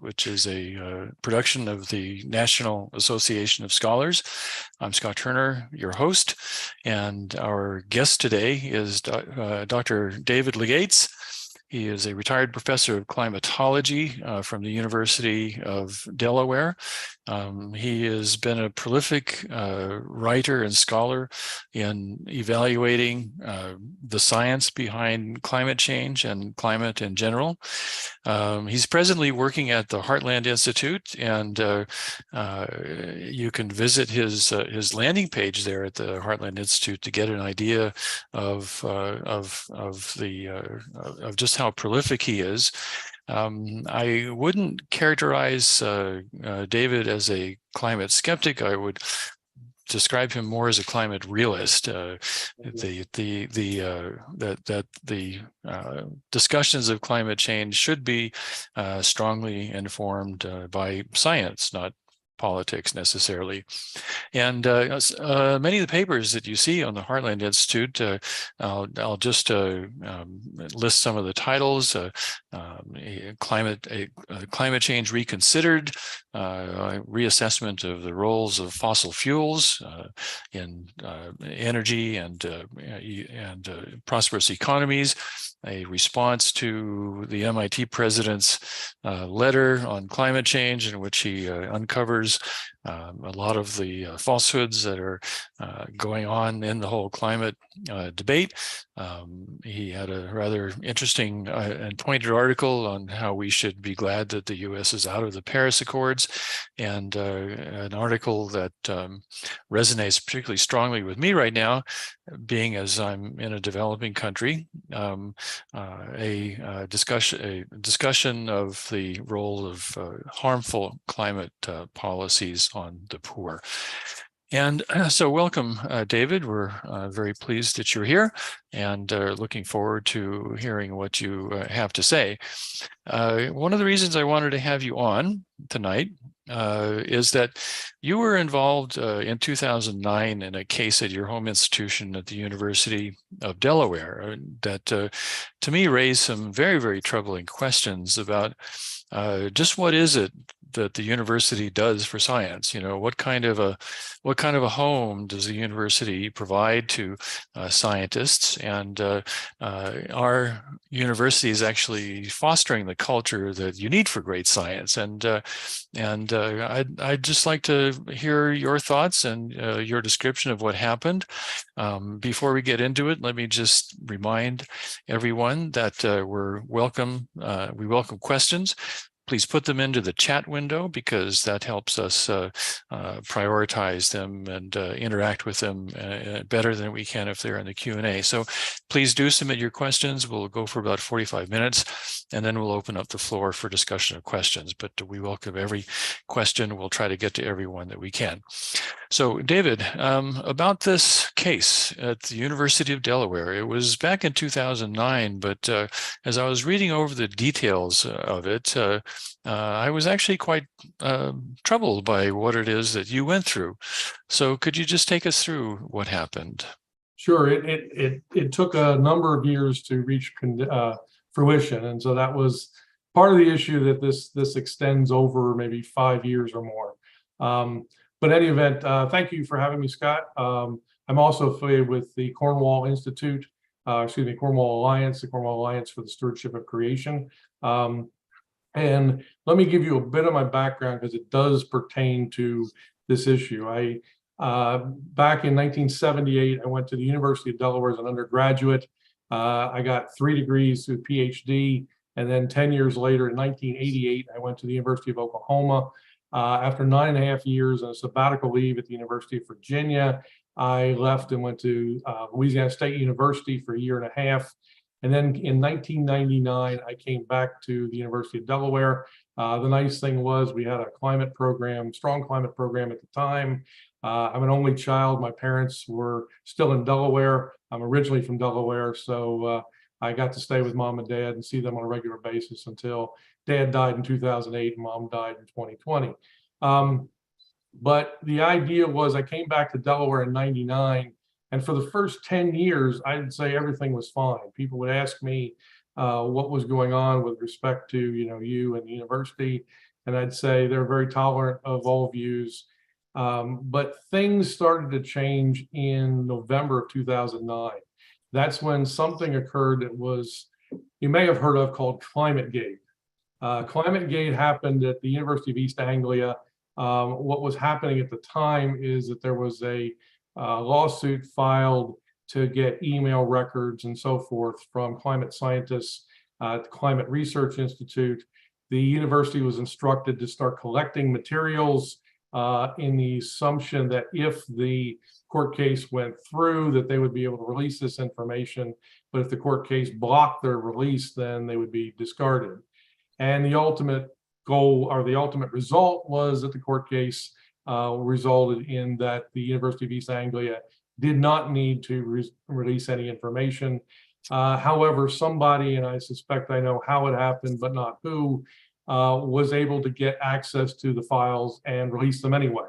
which is a production of the National Association of Scholars. I'm Scott Turner, your host, and our guest today is Dr. David Legates. He is a retired professor of climatology from the University of Delaware. He has been a prolific writer and scholar in evaluating the science behind climate change and climate in general. He's presently working at the Heartland Institute, and you can visit his landing page there at the Heartland Institute to get an idea of just how prolific he is. I wouldn't characterize David as a climate skeptic. I would describe him more as a climate realist. The discussions of climate change should be strongly informed by science, not politics necessarily. And many of the papers that you see on the Heartland Institute, I'll just list some of the titles: Climate Change Reconsidered, Reassessment of the Roles of Fossil Fuels in Energy and Prosperous Economies, a response to the MIT president's letter on climate change, in which he uncovers a lot of the falsehoods that are going on in the whole climate debate. He had a rather interesting and pointed article on how we should be glad that the U.S. is out of the Paris Accords, and an article that resonates particularly strongly with me right now, being as I'm in a developing country, a discussion of the role of harmful climate policies on the poor. And so welcome, David. We're very pleased that you're here, and looking forward to hearing what you have to say. One of the reasons I wanted to have you on tonight is that you were involved in 2009 in a case at your home institution at the University of Delaware that to me raised some very, very troubling questions about just what is it that the university does for science. You know, what kind of a home does the university provide to scientists, and our university is actually fostering the culture that you need for great science. And I'd just like to hear your thoughts and your description of what happened. Before we get into it, let me just remind everyone that we welcome questions. Please put them into the chat window, because that helps us prioritize them and interact with them better than we can if they're in the Q&A. So please do submit your questions. We'll go for about 45 minutes, and then we'll open up the floor for discussion of questions. But we welcome every question. We'll try to get to everyone that we can. So David, about this case at the University of Delaware, it was back in 2009, but as I was reading over the details of it, I was actually quite troubled by what it is that you went through. So could you just take us through what happened? Sure. It took a number of years to reach fruition, and so that was part of the issue, that this extends over maybe 5 years or more. But in any event, thank you for having me, Scott. I'm also affiliated with the Cornwall Institute, Cornwall Alliance, the Cornwall Alliance for the Stewardship of Creation. And let me give you a bit of my background, because it does pertain to this issue. Back in 1978, I went to the University of Delaware as an undergraduate. I got 3 degrees to a PhD, and then 10 years later, in 1988, I went to the University of Oklahoma. After 9.5 years on a sabbatical leave at the University of Virginia, I left and went to Louisiana State University for a year and a half. And then in 1999, I came back to the University of Delaware. The nice thing was we had a climate program, strong climate program at the time. I'm an only child. My parents were still in Delaware. I'm originally from Delaware, so I got to stay with mom and dad and see them on a regular basis until dad died in 2008 and mom died in 2020. But the idea was, I came back to Delaware in '99, and for the first 10 years, I'd say everything was fine. People would ask me what was going on with respect to, you and the university. and I'd say they're very tolerant of all views. But things started to change in November of 2009. That's when something occurred that was, you may have heard of, called ClimateGate. ClimateGate happened at the University of East Anglia. What was happening at the time is that there was a lawsuit filed to get email records and so forth from climate scientists at the Climate Research Institute. The university was instructed to start collecting materials in the assumption that if the court case went through, that they would be able to release this information. But if the court case blocked their release, then they would be discarded. And the ultimate goal, or the ultimate result, was that the court case resulted in that the University of East Anglia did not need to release any information. However, somebody, and I suspect I know how it happened, but not who, was able to get access to the files and release them anyway.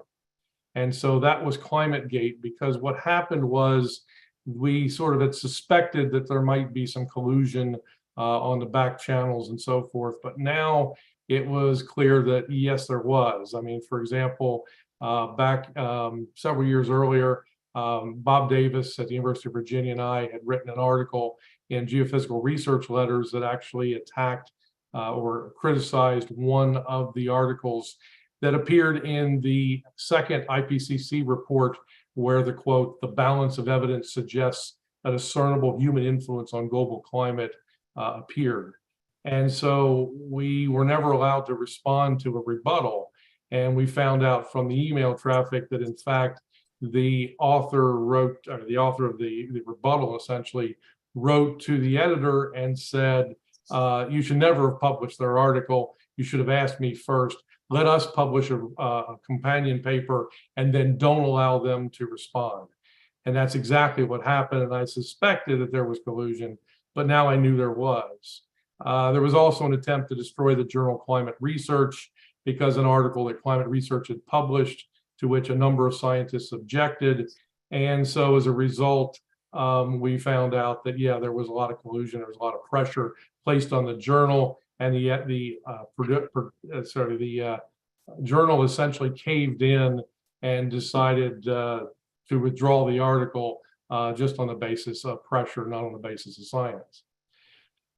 And so that was ClimateGate, because what happened was we sort of had suspected that there might be some collusion on the back channels and so forth. But now it was clear that yes, there was. I mean, for example, back several years earlier, Bob Davis at the University of Virginia and I had written an article in Geophysical Research Letters that actually attacked or criticized one of the articles that appeared in the second IPCC report, where the quote, "the balance of evidence suggests a discernible human influence on global climate," appeared. And so we were never allowed to respond to a rebuttal. And we found out from the email traffic that in fact, the author wrote, or the author of the rebuttal essentially wrote to the editor and said, you should never have published their article. You should have asked me first. Let us publish a companion paper and then don't allow them to respond. And that's exactly what happened. And I suspected that there was collusion, but now I knew there was. There was also an attempt to destroy the journal Climate Research, because an article that Climate Research had published, to which a number of scientists objected. And so as a result, we found out that, yeah, there was a lot of collusion. There was a lot of pressure placed on the journal, and the journal essentially caved in and decided to withdraw the article just on the basis of pressure, not on the basis of science.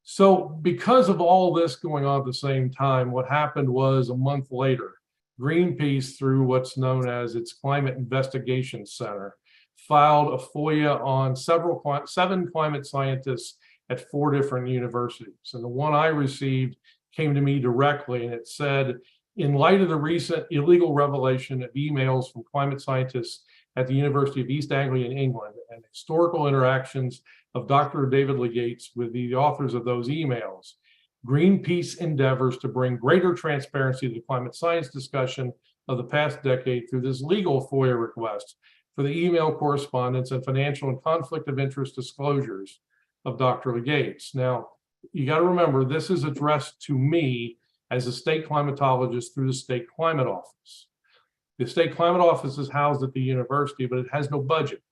So because of all this going on at the same time, what happened was a month later, Greenpeace, through what's known as its Climate Investigation Center, filed a FOIA on 7 climate scientists at 4 different universities. And the one I received came to me directly, and it said, in light of the recent illegal revelation of emails from climate scientists at the University of East Anglia in England and historical interactions of Dr. David Legates with the authors of those emails, Greenpeace endeavors to bring greater transparency to the climate science discussion of the past decade through this legal FOIA request for the email correspondence and financial and conflict of interest disclosures of Dr. Legates. Now, you got to remember, this is addressed to me as a state climatologist through the state climate office. The state climate office is housed at the university, but it has no budget.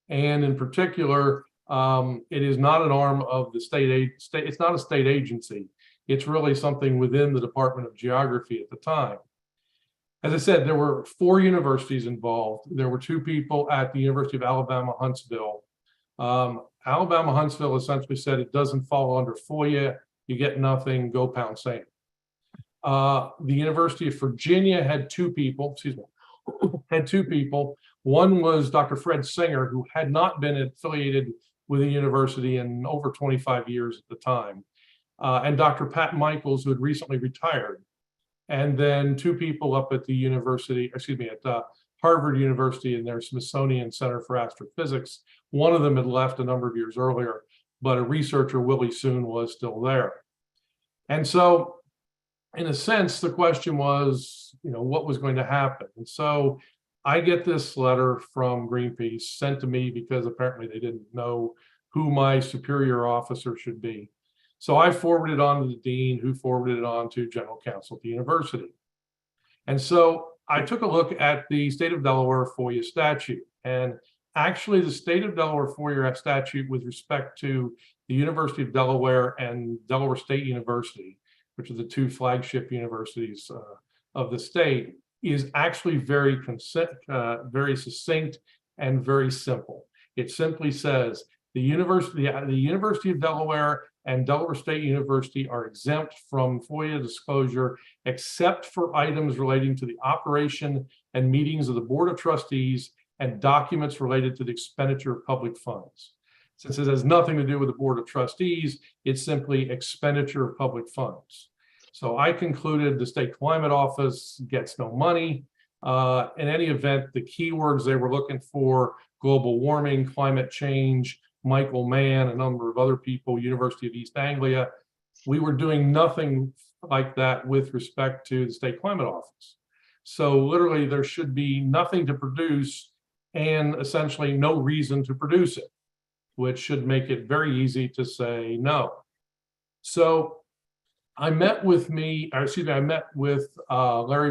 And in particular, it is not an arm of the state. It's not a state agency. It's really something within the Department of Geography at the time. As I said, there were 4 universities involved. There were 2 people at the University of Alabama, Huntsville. Alabama, Huntsville essentially said it doesn't fall under FOIA. You get nothing, go pound sand. The University of Virginia had 2 people, One was Dr. Fred Singer, who had not been affiliated with the university in over 25 years at the time, and Dr. Pat Michaels, who had recently retired. And then 2 people up at the university, at Harvard University in their Smithsonian Center for Astrophysics. One of them had left a number of years earlier, but a researcher, Willie Soon, was still there. And so, in a sense, the question was, what was going to happen? And so I get this letter from Greenpeace sent to me because apparently they didn't know who my superior officer should be. So I forwarded it on to the dean, who forwarded it on to general counsel at the university. And so I took a look at the state of Delaware FOIA statute. And actually the state of Delaware FOIA statute with respect to the University of Delaware and Delaware State University, which are the two flagship universities of the state, is actually very succinct and very simple. It simply says the University of Delaware and Delaware State University are exempt from FOIA disclosure except for items relating to the operation and meetings of the Board of Trustees and documents related to the expenditure of public funds. Since it has nothing to do with the Board of Trustees, it's simply expenditure of public funds. So I concluded the State Climate Office gets no money. In any event, the keywords they were looking for: global warming, climate change, Michael Mann, a number of other people, University of East Anglia. We were doing nothing like that with respect to the State Climate Office. So literally there should be nothing to produce and essentially no reason to produce it, which should make it very easy to say no. So I met with Larry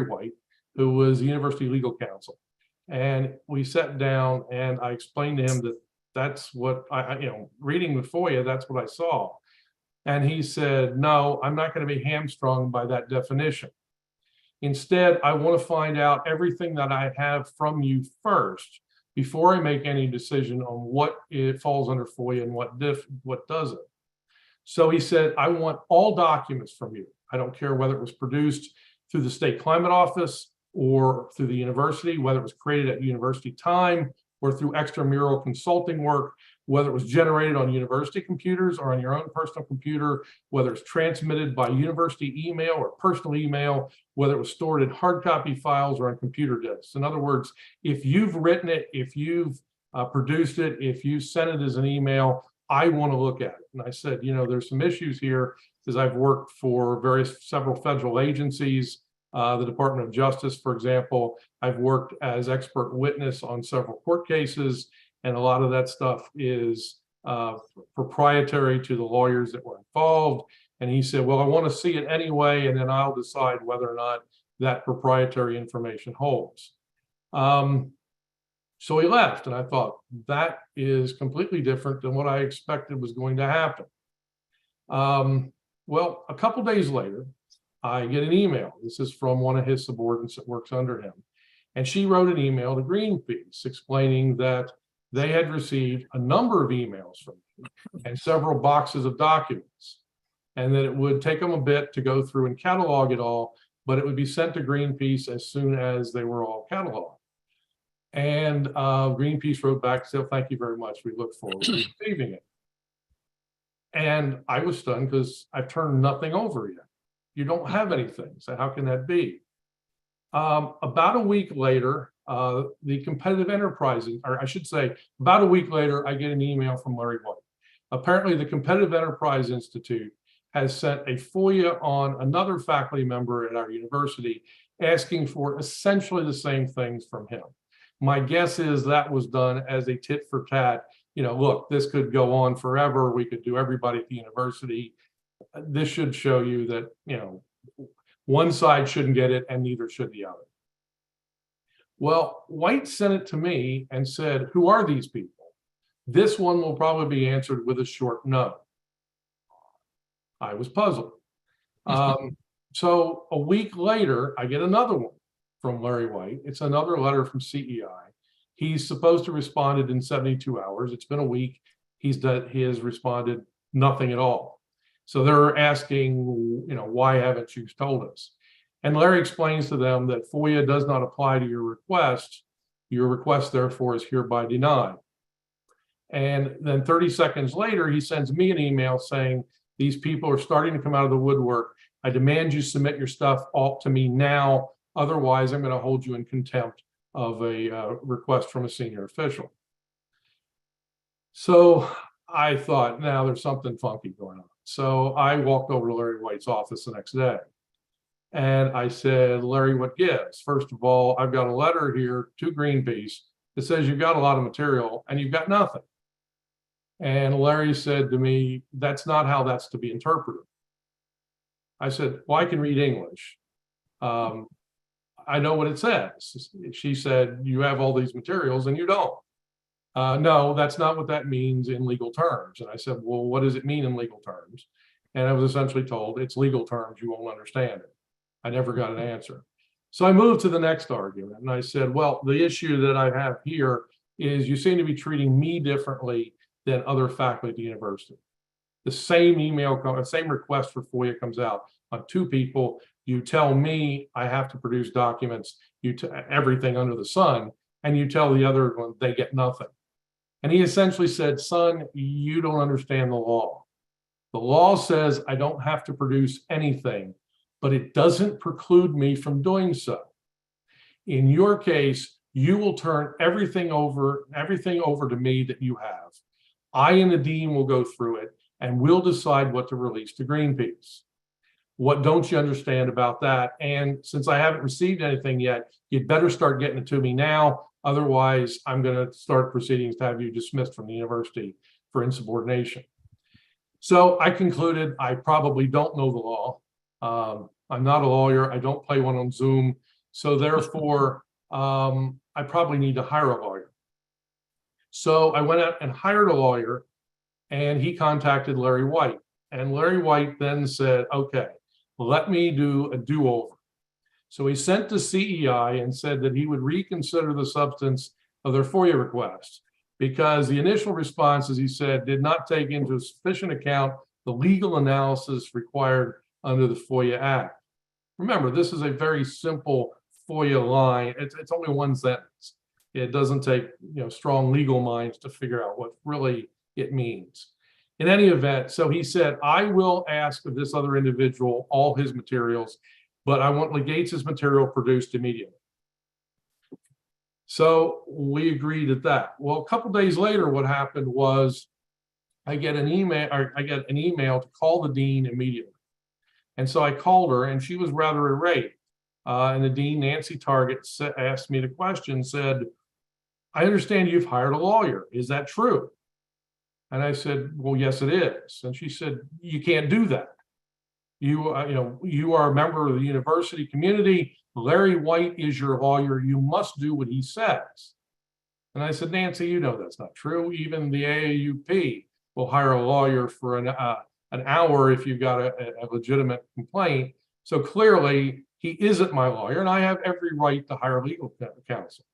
White, who was the University Legal Counsel. And we sat down and I explained to him that that's what reading the FOIA, that's what I saw. And he said, no, I'm not going to be hamstrung by that definition. Instead, I want to find out everything that I have from you first before I make any decision on what it falls under FOIA and what doesn't. So he said, I want all documents from you. I don't care whether it was produced through the State Climate Office or through the university, whether it was created at university time or through extramural consulting work, whether it was generated on university computers or on your own personal computer, whether it's transmitted by university email or personal email, whether it was stored in hard copy files or on computer disks. In other words, if you've written it, if you've produced it, if you sent it as an email, I want to look at it. And I said, there's some issues here because I've worked for several federal agencies, the Department of Justice, for example. I've worked as expert witness on several court cases, and a lot of that stuff is proprietary to the lawyers that were involved. And he said, well, I want to see it anyway, and then I'll decide whether or not that proprietary information holds. So he left, and I thought, that is completely different than what I expected was going to happen. Well, a couple days later, I get an email. This is from one of his subordinates that works under him. And she wrote an email to Greenpeace explaining that they had received a number of emails from me and several boxes of documents, and that it would take them a bit to go through and catalog it all, but it would be sent to Greenpeace as soon as they were all cataloged. And Greenpeace wrote back and said, thank you very much. We look forward to receiving it. And I was stunned because I've turned nothing over yet. You don't have anything. So how can that be? About a week later, the competitive enterprises, or I should say, about a week later, I get an email from Larry White. Apparently, the Competitive Enterprise Institute has sent a FOIA on another faculty member at our university asking for essentially the same things from him. My guess is that was done as a tit for tat. Look, this could go on forever. We could do everybody at the university. This should show you that, one side shouldn't get it and neither should the other. Well, White sent it to me and said, who are these people? This one will probably be answered with a short no. I was puzzled. So a week later, I get another one from Larry White. It's another letter from CEI. He's supposed to respond in 72 hours. It's been a week. He has responded nothing at all. So they're asking, why haven't you told us? And Larry explains to them that FOIA does not apply to your request. Your request, therefore, is hereby denied. And then 30 seconds later, he sends me an email saying, these people are starting to come out of the woodwork. I demand you submit your stuff all to me now. Otherwise, I'm going to hold you in contempt of a request from a senior official. So I thought, now there's something funky going on. So I walked over to Larry White's office the next day. And I said, Larry, what gives? First of all, I've got a letter here to Greenpeace that says you've got a lot of material and you've got nothing. And Larry said to me, that's not how that's to be interpreted. I said, well, I can read English. I know what it says. She said, you have all these materials and you don't. No, that's not what that means in legal terms. And I said, well, what does it mean in legal terms? And I was essentially told it's legal terms, you won't understand it. I never got an answer. So I moved to the next argument and I said, well, the issue that I have here is you seem to be treating me differently than other faculty at the university. The same same request for FOIA comes out on two people. You tell me I have to produce documents, everything under the sun, and you tell the other one they get nothing. And he essentially said, son, you don't understand the law. The law says I don't have to produce anything, but it doesn't preclude me from doing so. In your case, you will turn everything over to me that you have. I and the dean will go through it and we'll decide what to release to Greenpeace. What don't you understand about that? And since I haven't received anything yet, you'd better start getting it to me now. Otherwise, I'm going to start proceedings to have you dismissed from the university for insubordination. So I concluded I probably don't know the law. I'm not a lawyer. I don't play one on Zoom. So therefore, I probably need to hire a lawyer. So I went out and hired a lawyer, and he contacted Larry White. And Larry White then said, okay, let me do a do-over. So he sent to CEI and said that he would reconsider the substance of their FOIA request because the initial response, as he said, did not take into sufficient account the legal analysis required under the FOIA Act. Remember, this is a very simple FOIA line. It's only one sentence. It doesn't take strong legal minds to figure out what really it means. In any event, so he said, I will ask of this other individual all his materials, but I want Legates' material produced immediately. So we agreed at that. Well, a couple days later, what happened was I get an email to call the dean immediately. And so I called her and she was rather irate. And the dean, Nancy Target, asked me the question, said, I understand you've hired a lawyer. Is that true? And I said, well, yes, it is. And she said, you can't do that. You are a member of the university community. Larry White is your lawyer. You must do what he says. And I said, Nancy, you know that's not true. Even the AAUP will hire a lawyer for an hour if you've got a legitimate complaint. So clearly, he isn't my lawyer, and I have every right to hire legal counsel.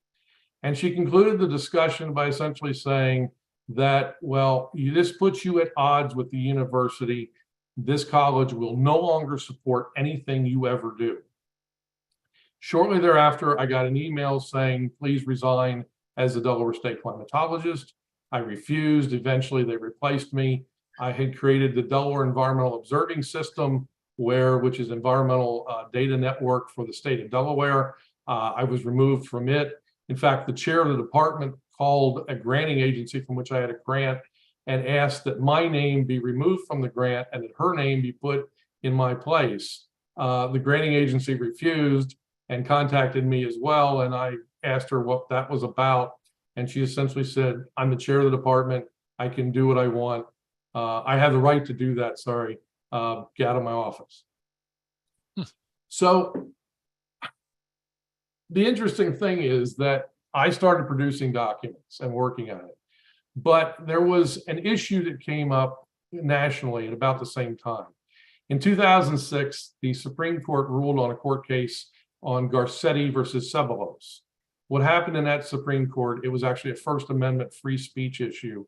And she concluded the discussion by essentially saying that, well, this puts you at odds with the university. This college will no longer support anything you ever do. Shortly thereafter, I got an email saying, please resign as the Delaware State climatologist. I refused. Eventually, they replaced me. I had created the Delaware Environmental Observing System, which is environmental data network for the state of Delaware. I was removed from it. In fact, the chair of the department called a granting agency from which I had a grant and asked that my name be removed from the grant and that her name be put in my place. The granting agency refused and contacted me as well. And I asked her what that was about. And she essentially said, I'm the chair of the department. I can do what I want. I have the right to do that. Sorry. Get out of my office. So the interesting thing is that I started producing documents and working on it. But there was an issue that came up nationally at about the same time. In 2006, the Supreme Court ruled on a court case on Garcetti versus Ceballos. What happened in that Supreme Court, it was actually a First Amendment free speech issue.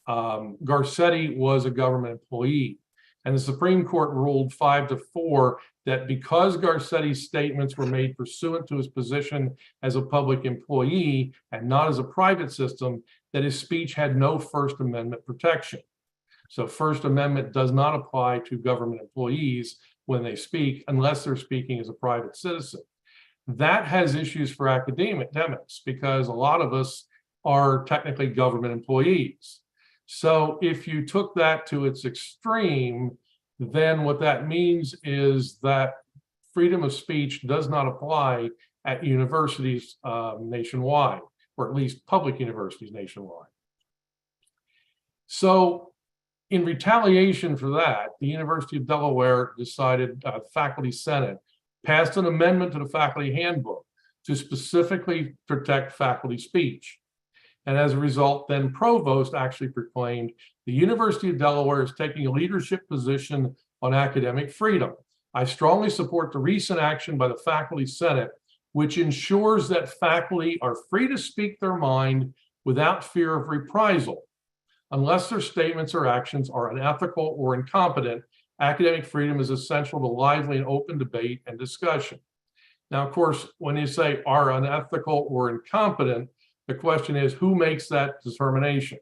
Garcetti was a government employee. And the Supreme Court ruled 5-4 that because Garcetti's statements were made pursuant to his position as a public employee and not as a private system, that his speech had no First Amendment protection. So First Amendment does not apply to government employees when they speak unless they're speaking as a private citizen. That has issues for academics because a lot of us are technically government employees. So if you took that to its extreme, then what that means is that freedom of speech does not apply at universities nationwide, or at least public universities nationwide. So in retaliation for that, the University of Delaware decided, Faculty Senate passed an amendment to the faculty handbook to specifically protect faculty speech. And as a result, then Provost actually proclaimed The University of Delaware is taking a leadership position on academic freedom. I strongly support the recent action by the Faculty Senate, which ensures that faculty are free to speak their mind without fear of reprisal. Unless their statements or actions are unethical or incompetent, academic freedom is essential to lively and open debate and discussion. Now, of course, when you say are unethical or incompetent, the question is who makes that determination?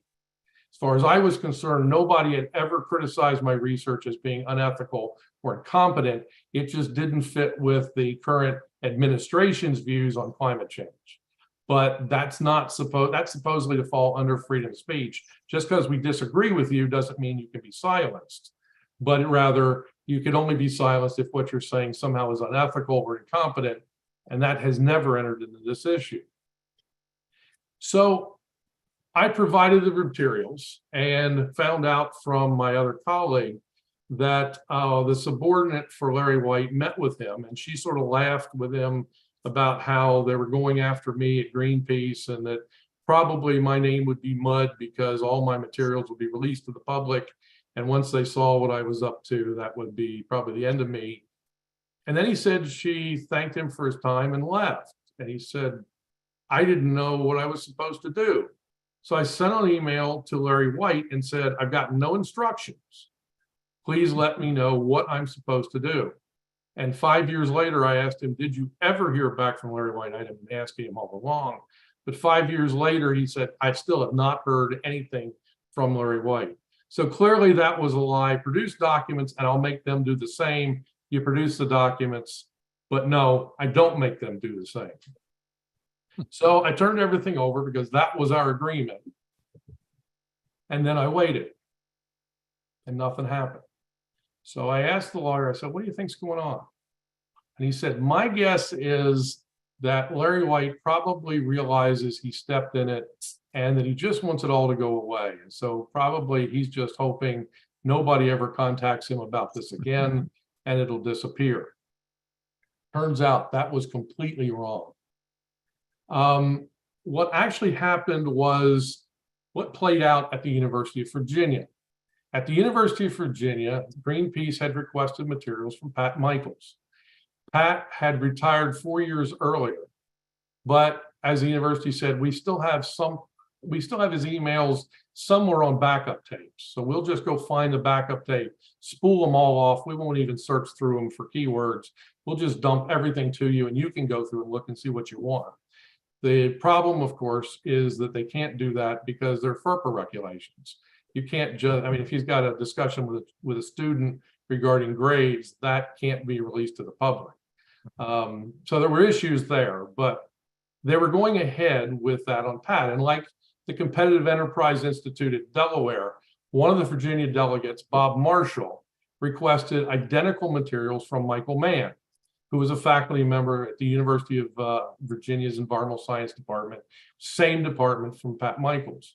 As far as I was concerned, nobody had ever criticized my research as being unethical or incompetent. It just didn't fit with the current administration's views on climate change. But that's supposedly to fall under freedom of speech. Just because we disagree with you doesn't mean you can be silenced, but rather you can only be silenced if what you're saying somehow is unethical or incompetent, and that has never entered into this issue. So I provided the materials and found out from my other colleague that the subordinate for Larry White met with him, and she sort of laughed with him about how they were going after me at Greenpeace and that probably my name would be mud because all my materials would be released to the public. And once they saw what I was up to, that would be probably the end of me. And then he said she thanked him for his time and left. And he said, I didn't know what I was supposed to do. So I sent an email to Larry White and said, I've got no instructions. Please let me know what I'm supposed to do. And 5 years later, I asked him, did you ever hear back from Larry White? I'd been asking him all along. But 5 years later, he said, I still have not heard anything from Larry White. So clearly that was a lie. Produce documents and I'll make them do the same. You produce the documents, but no, I don't make them do the same. So I turned everything over because that was our agreement. And then I waited and nothing happened. So I asked the lawyer, I said, what do you think's going on? And he said, my guess is that Larry White probably realizes he stepped in it and that he just wants it all to go away. And so probably he's just hoping nobody ever contacts him about this again and it'll disappear. Turns out that was completely wrong. What actually happened was what played out at the University of Virginia. At the University of Virginia, Greenpeace had requested materials from Pat Michaels. Pat had retired 4 years earlier, but as the university said, we still have his emails somewhere on backup tapes. So we'll just go find the backup tape, spool them all off. We won't even search through them for keywords. We'll just dump everything to you and you can go through and look and see what you want. The problem, of course, is that they can't do that because they're FERPA regulations. You can't just, I mean, if he's got a discussion with a student regarding grades, that can't be released to the public. So there were issues there, but they were going ahead with that on Pat. And like the Competitive Enterprise Institute at Delaware, one of the Virginia delegates, Bob Marshall, requested identical materials from Michael Mann, who was a faculty member at the University of Virginia's Environmental Science Department, same department from Pat Michaels.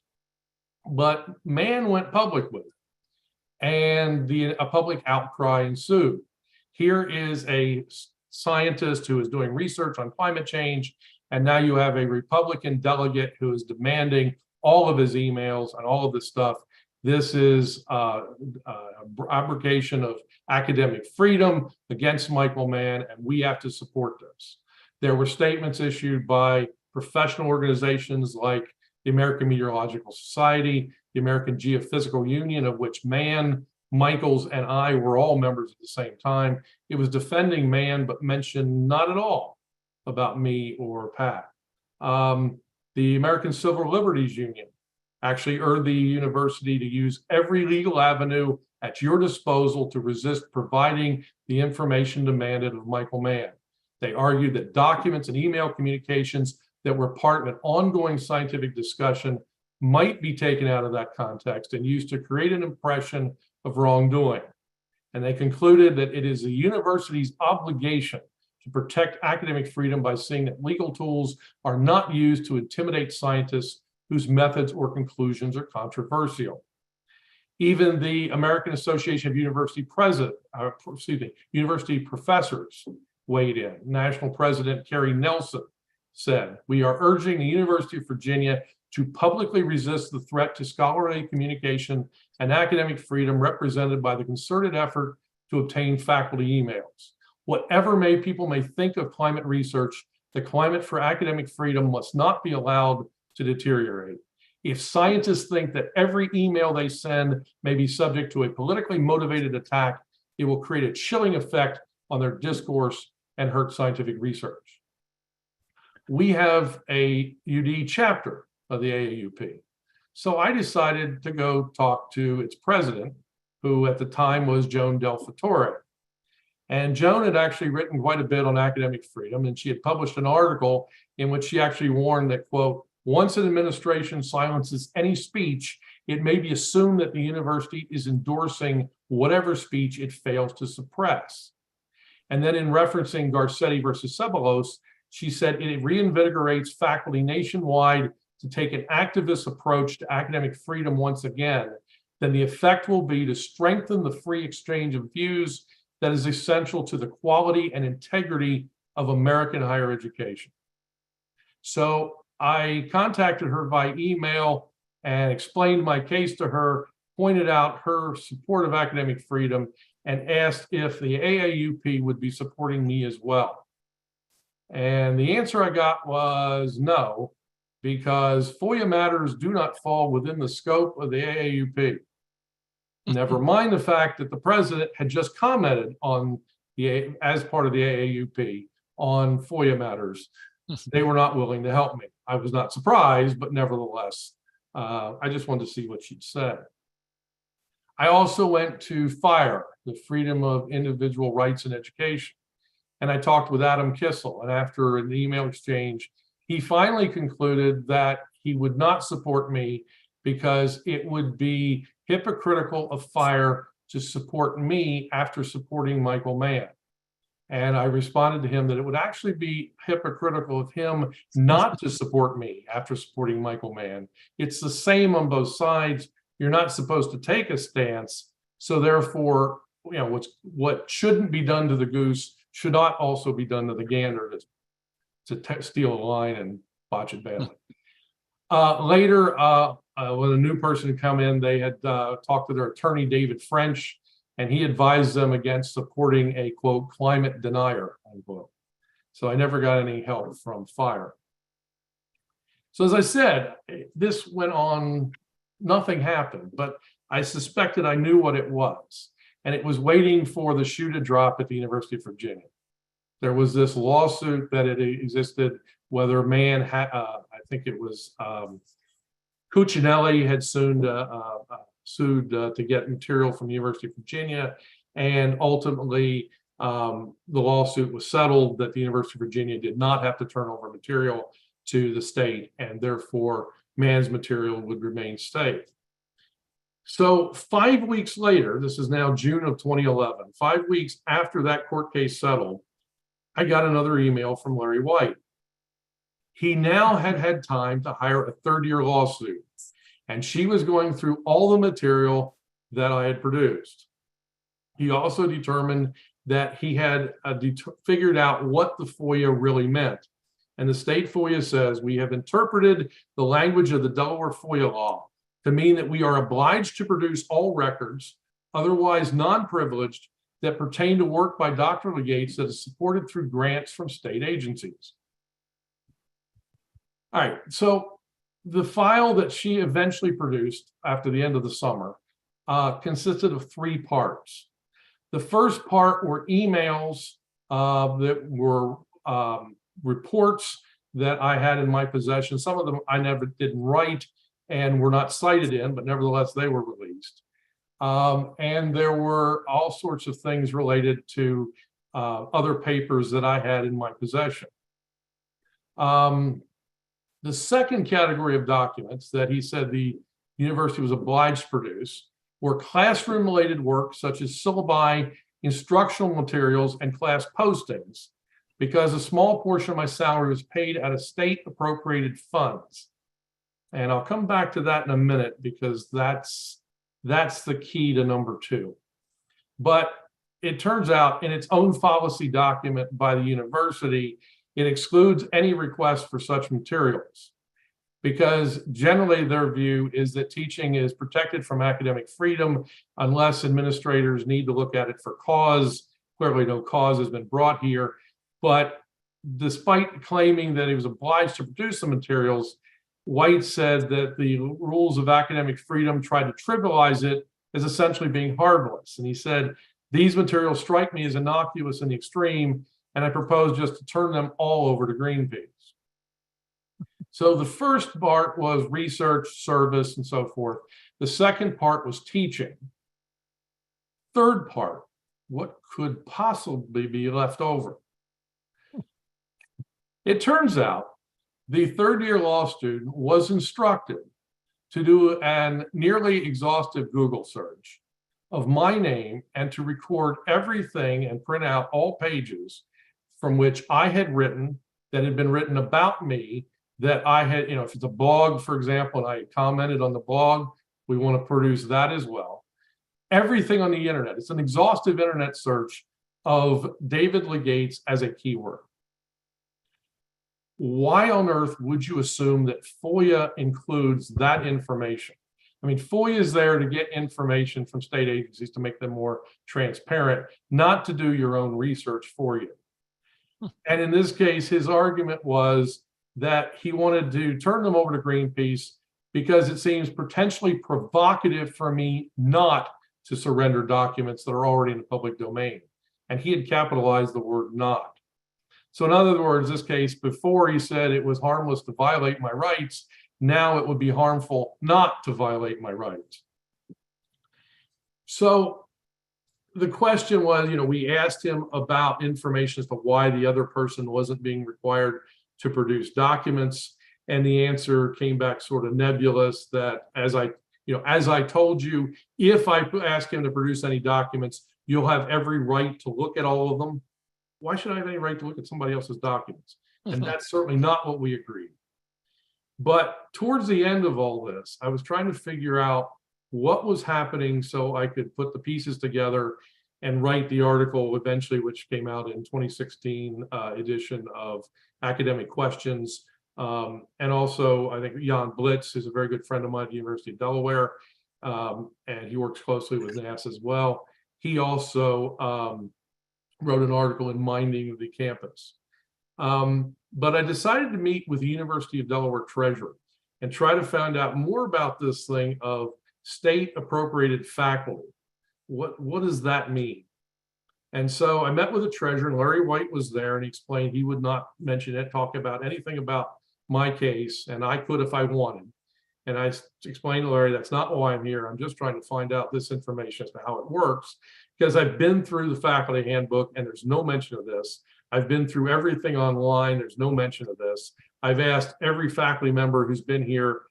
But Mann went public with it, and a public outcry ensued. Here is a scientist who is doing research on climate change, and now you have a Republican delegate who is demanding all of his emails and all of this stuff. This is abrogation of academic freedom against Michael Mann, and we have to support this. There were statements issued by professional organizations like the American Meteorological Society, the American Geophysical Union, of which Mann, Michaels, and I were all members at the same time. It was defending Mann, but mentioned not at all about me or Pat. The American Civil Liberties Union actually urged the university to use every legal avenue at your disposal to resist providing the information demanded of Michael Mann. They argued that documents and email communications that were part of an ongoing scientific discussion might be taken out of that context and used to create an impression of wrongdoing. And they concluded that it is the university's obligation to protect academic freedom by seeing that legal tools are not used to intimidate scientists whose methods or conclusions are controversial. Even the American Association of University Professors weighed in. National President Kerry Nelson said, "We are urging the University of Virginia to publicly resist the threat to scholarly communication and academic freedom represented by the concerted effort to obtain faculty emails. Whatever people may think of climate research, the climate for academic freedom must not be allowed to deteriorate. If scientists think that every email they send may be subject to a politically motivated attack, it will create a chilling effect on their discourse and hurt scientific research. We have a UD chapter of the AAUP. So I decided to go talk to its president, who at the time was Joan Del Fattore. And Joan had actually written quite a bit on academic freedom, and she had published an article in which she actually warned that, quote, once an administration silences any speech, it may be assumed that the university is endorsing whatever speech it fails to suppress. And then in referencing Garcetti versus Ceballos, she said it reinvigorates faculty nationwide to take an activist approach to academic freedom once again. Then the effect will be to strengthen the free exchange of views that is essential to the quality and integrity of American higher education. So I contacted her by email and explained my case to her, pointed out her support of academic freedom, and asked if the AAUP would be supporting me as well. And the answer I got was no, because FOIA matters do not fall within the scope of the AAUP. Never mind the fact that the president had just commented on as part of the AAUP on FOIA matters. They were not willing to help me. I was not surprised, but nevertheless, I just wanted to see what she'd said. I also went to FIRE, the Freedom of Individual Rights in Education, and I talked with Adam Kissel. And after an email exchange, he finally concluded that he would not support me because it would be hypocritical of FIRE to support me after supporting Michael Mann. And I responded to him that it would actually be hypocritical of him not to support me after supporting Michael Mann. It's the same on both sides. You're not supposed to take a stance. So therefore, you know, what shouldn't be done to the goose should not also be done to the gander to steal a line and botch it badly. Later, when a new person had come in, they had talked to their attorney, David French, and he advised them against supporting a, quote, climate denier, unquote. So I never got any help from FIRE. So as I said, this went on, nothing happened, but I suspected I knew what it was. And it was waiting for the shoe to drop at the University of Virginia. There was this lawsuit that had existed, whether Mann had, I think it was Cuccinelli had sued to get material from the University of Virginia, and ultimately the lawsuit was settled that the University of Virginia did not have to turn over material to the state, and therefore Mann's material would remain state. So 5 weeks later, this is now June of 2011, 5 weeks after that court case settled, I got another email from Larry White. He now had time to hire a third-year lawsuit, and she was going through all the material that I had produced. He also determined that he had figured out what the FOIA really meant. And the state FOIA says, we have interpreted the language of the Delaware FOIA law to mean that we are obliged to produce all records, otherwise non-privileged, that pertain to work by Dr. Legates that is supported through grants from state agencies. All right, so the file that she eventually produced after the end of the summer consisted of 3 parts. The first part were emails that were reports that I had in my possession. Some of them I never didn't write and were not cited in, but nevertheless, they were released. And there were all sorts of things related to other papers that I had in my possession. The second category of documents that he said the university was obliged to produce were classroom-related work such as syllabi, instructional materials, and class postings, because a small portion of my salary was paid out of state-appropriated funds. And I'll come back to that in a minute because that's the key to number 2. But it turns out in its own policy document by the university, it excludes any request for such materials. because generally their view is that teaching is protected from academic freedom unless administrators need to look at it for cause. Clearly no cause has been brought here, but despite claiming that he was obliged to produce the materials, White said that the rules of academic freedom tried to trivialize it as essentially being harmless. And he said, these materials strike me as innocuous in the extreme, and I propose just to turn them all over to Greenpeace. So the first part was research, service, and so forth. The second part was teaching. Third part, what could possibly be left over? It turns out the third-year law student was instructed to do an nearly exhaustive Google search of my name and to record everything and print out all pages from which I had written, that had been written about me, that I had, if it's a blog, for example, and I commented on the blog, we want to produce that as well. Everything on the internet. It's an exhaustive internet search of David Legates as a keyword. Why on earth would you assume that FOIA includes that information? I mean, FOIA is there to get information from state agencies to make them more transparent, not to do your own research for you. And in this case, his argument was that he wanted to turn them over to Greenpeace because it seems potentially provocative for me not to surrender documents that are already in the public domain. And he had capitalized the word not. So in other words, this case, before he said it was harmless to violate my rights, now it would be harmful not to violate my rights. So the question was, we asked him about information as to why the other person wasn't being required to produce documents. And the answer came back sort of nebulous, that as I told you, if I ask him to produce any documents, you'll have every right to look at all of them. Why should I have any right to look at somebody else's documents? And that's certainly not what we agreed. But towards the end of all this, I was trying to figure out what was happening so I could put the pieces together and write the article eventually, which came out in 2016 edition of Academic Questions. And also, I think Jan Blitz is a very good friend of mine at the University of Delaware, and he works closely with NASA as well. He also wrote an article in Minding the Campus. But I decided to meet with the University of Delaware treasurer and try to find out more about this thing of state appropriated faculty. What does that mean? And so I met with the treasurer, and Larry White was there, and he explained he would not mention it, talk about anything about my case, and I could if I wanted. And I explained to Larry, that's not why I'm here. I'm just trying to find out this information as to how it works, because I've been through the faculty handbook and there's no mention of this. I've been through everything online. There's no mention of this. I've asked every faculty member who's been here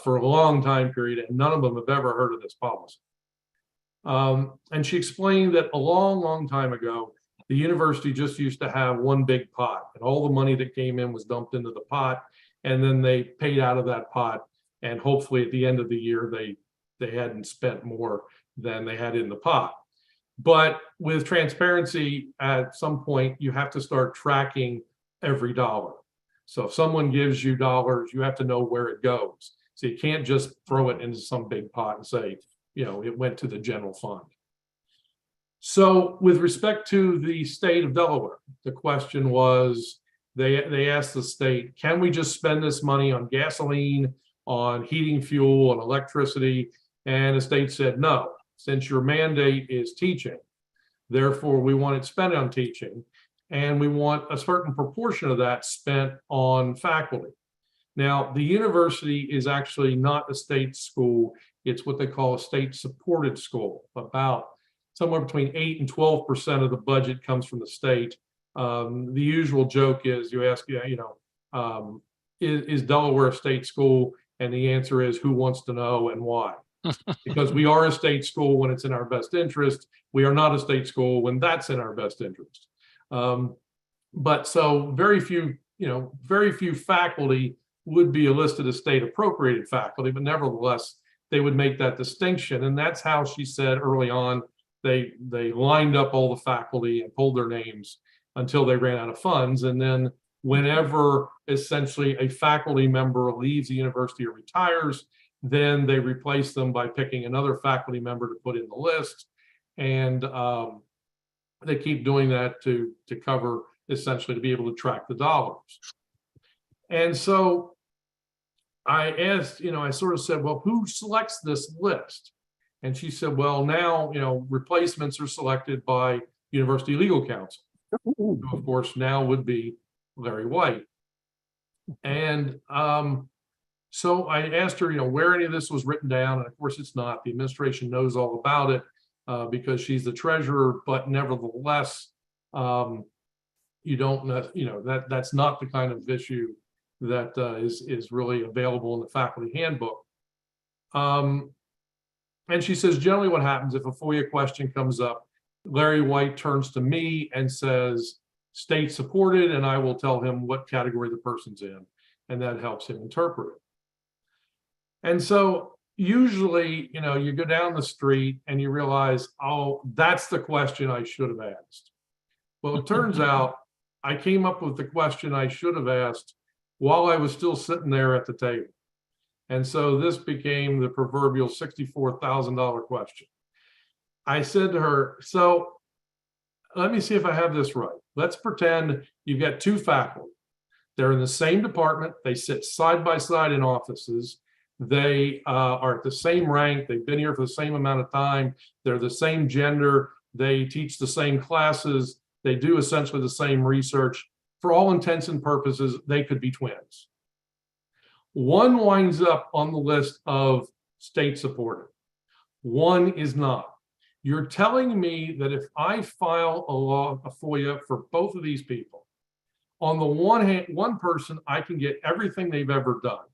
for a long time period, and none of them have ever heard of this policy. And she explained that a long time ago, the university just used to have one big pot, and all the money that came in was dumped into the pot, and then they paid out of that pot. And hopefully at the end of the year, they hadn't spent more than they had in the pot. But with transparency, at some point, you have to start tracking every dollar. So if someone gives you dollars, you have to know where it goes. So you can't just throw it into some big pot and say, it went to the general fund. So with respect to the state of Delaware, the question was, they asked the state, can we just spend this money on gasoline, on heating fuel, on electricity? And the state said, no, since your mandate is teaching, therefore we want it spent on teaching, and we want a certain proportion of that spent on faculty. Now, the university is actually not a state school. It's what they call a state-supported school. About somewhere between 8 and 12% of the budget comes from the state. The usual joke is you ask, is Delaware a state school? And the answer is, who wants to know and why? Because we are a state school when it's in our best interest. We are not a state school when that's in our best interest. But so very few faculty would be listed as state appropriated faculty, but nevertheless, they would make that distinction. And that's how she said early on, they lined up all the faculty and pulled their names until they ran out of funds. And then Whenever essentially a faculty member leaves the university or retires, then they replace them by picking another faculty member to put in the list. And they keep doing that to cover, essentially, to be able to track the dollars. And so I asked, I sort of said, well, who selects this list? And she said, well, now, replacements are selected by University Legal Counsel, who of course now would be Larry White. And so I asked her, where any of this was written down. And of course it's not. The administration knows all about it because she's the treasurer, but nevertheless, you don't know, that's not the kind of issue that is really available in the faculty handbook. And she says, generally what happens if a FOIA question comes up, Larry White turns to me and says, state supported, and I will tell him what category the person's in, and that helps him interpret it. And so usually, you go down the street and you realize, oh, that's the question I should have asked. Well, it turns out I came up with the question I should have asked while I was still sitting there at the table. And so this became the proverbial $64,000 question. I said to her, so let me see if I have this right. Let's pretend you've got two faculty. They're in the same department. They sit side by side in offices. They are at the same rank. They've been here for the same amount of time. They're the same gender. They teach the same classes. They do essentially the same research. For all intents and purposes, they could be twins. One winds up on the list of state supported. One is not. You're telling me that if I file a FOIA for both of these people, on the one hand, one person, I can get everything they've ever done,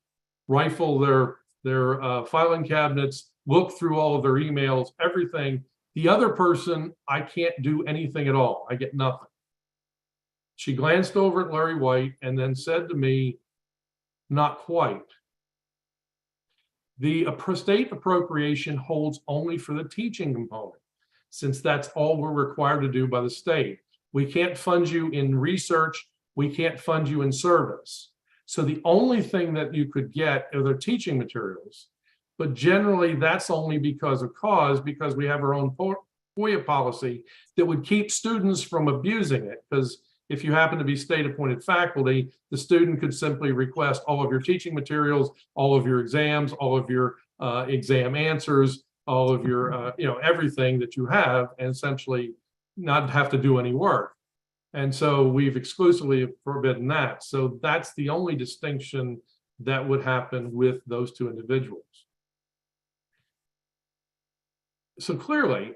rifle their filing cabinets, look through all of their emails, everything. The other person, I can't do anything at all. I get nothing. She glanced over at Larry White and then said to me, not quite. The state appropriation holds only for the teaching component, since that's all we're required to do by the state. We can't fund you in research. We can't fund you in service. So the only thing that you could get are their teaching materials. But generally, that's only because we have our own FOIA policy that would keep students from abusing it. Because if you happen to be state-appointed faculty, the student could simply request all of your teaching materials, all of your exams, all of your exam answers, all of your, everything that you have, and essentially not have to do any work. And so we've exclusively forbidden that. So that's the only distinction that would happen with those two individuals. So clearly,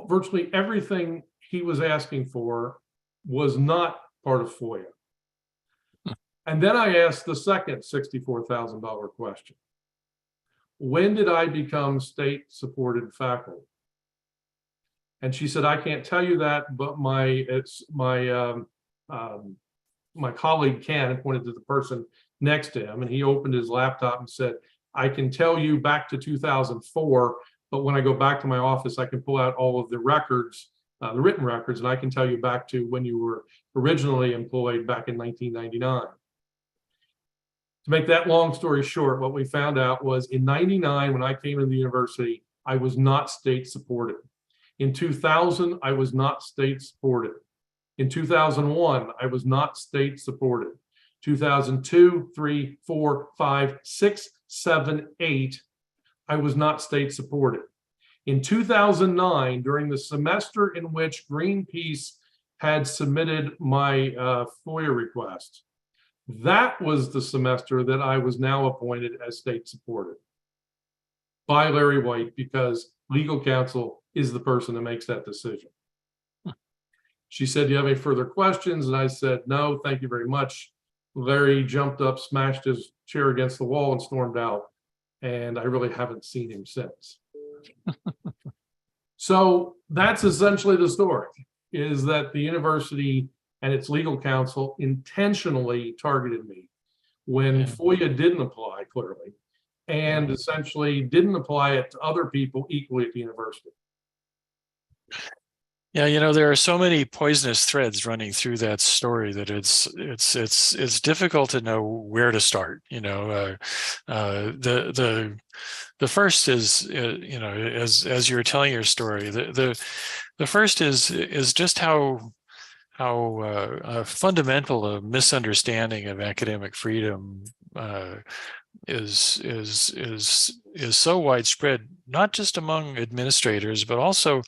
virtually everything he was asking for was not part of FOIA. And then I asked the second $64,000 question. When did I become state-supported faculty? And she said, I can't tell you that, but my colleague Ken pointed to the person next to him, and he opened his laptop and said, I can tell you back to 2004, but when I go back to my office, I can pull out all of the records, the written records, and I can tell you back to when you were originally employed back in 1999. To make that long story short, what we found out was in 99, when I came into the university, I was not state supported. In 2000, I was not state supported. In 2001, I was not state supported. 2002, 3, 4, 5, 6, 7, 8, I was not state supported. In 2009, during the semester in which Greenpeace had submitted my FOIA request, that was the semester that I was now appointed as state supported by Larry White, because legal counsel is the person that makes that decision. She said, do you have any further questions? And I said, no, thank you very much. Larry jumped up, smashed his chair against the wall and stormed out. And I really haven't seen him since. So that's essentially the story, is that the university and its legal counsel intentionally targeted me when FOIA didn't apply clearly, and essentially didn't apply it to other people equally at the university. Yeah, there are so many poisonous threads running through that story that it's difficult to know where to start. The first is, as you were telling your story, the first is just how fundamental a misunderstanding of academic freedom uh, is so widespread, not just among administrators, but also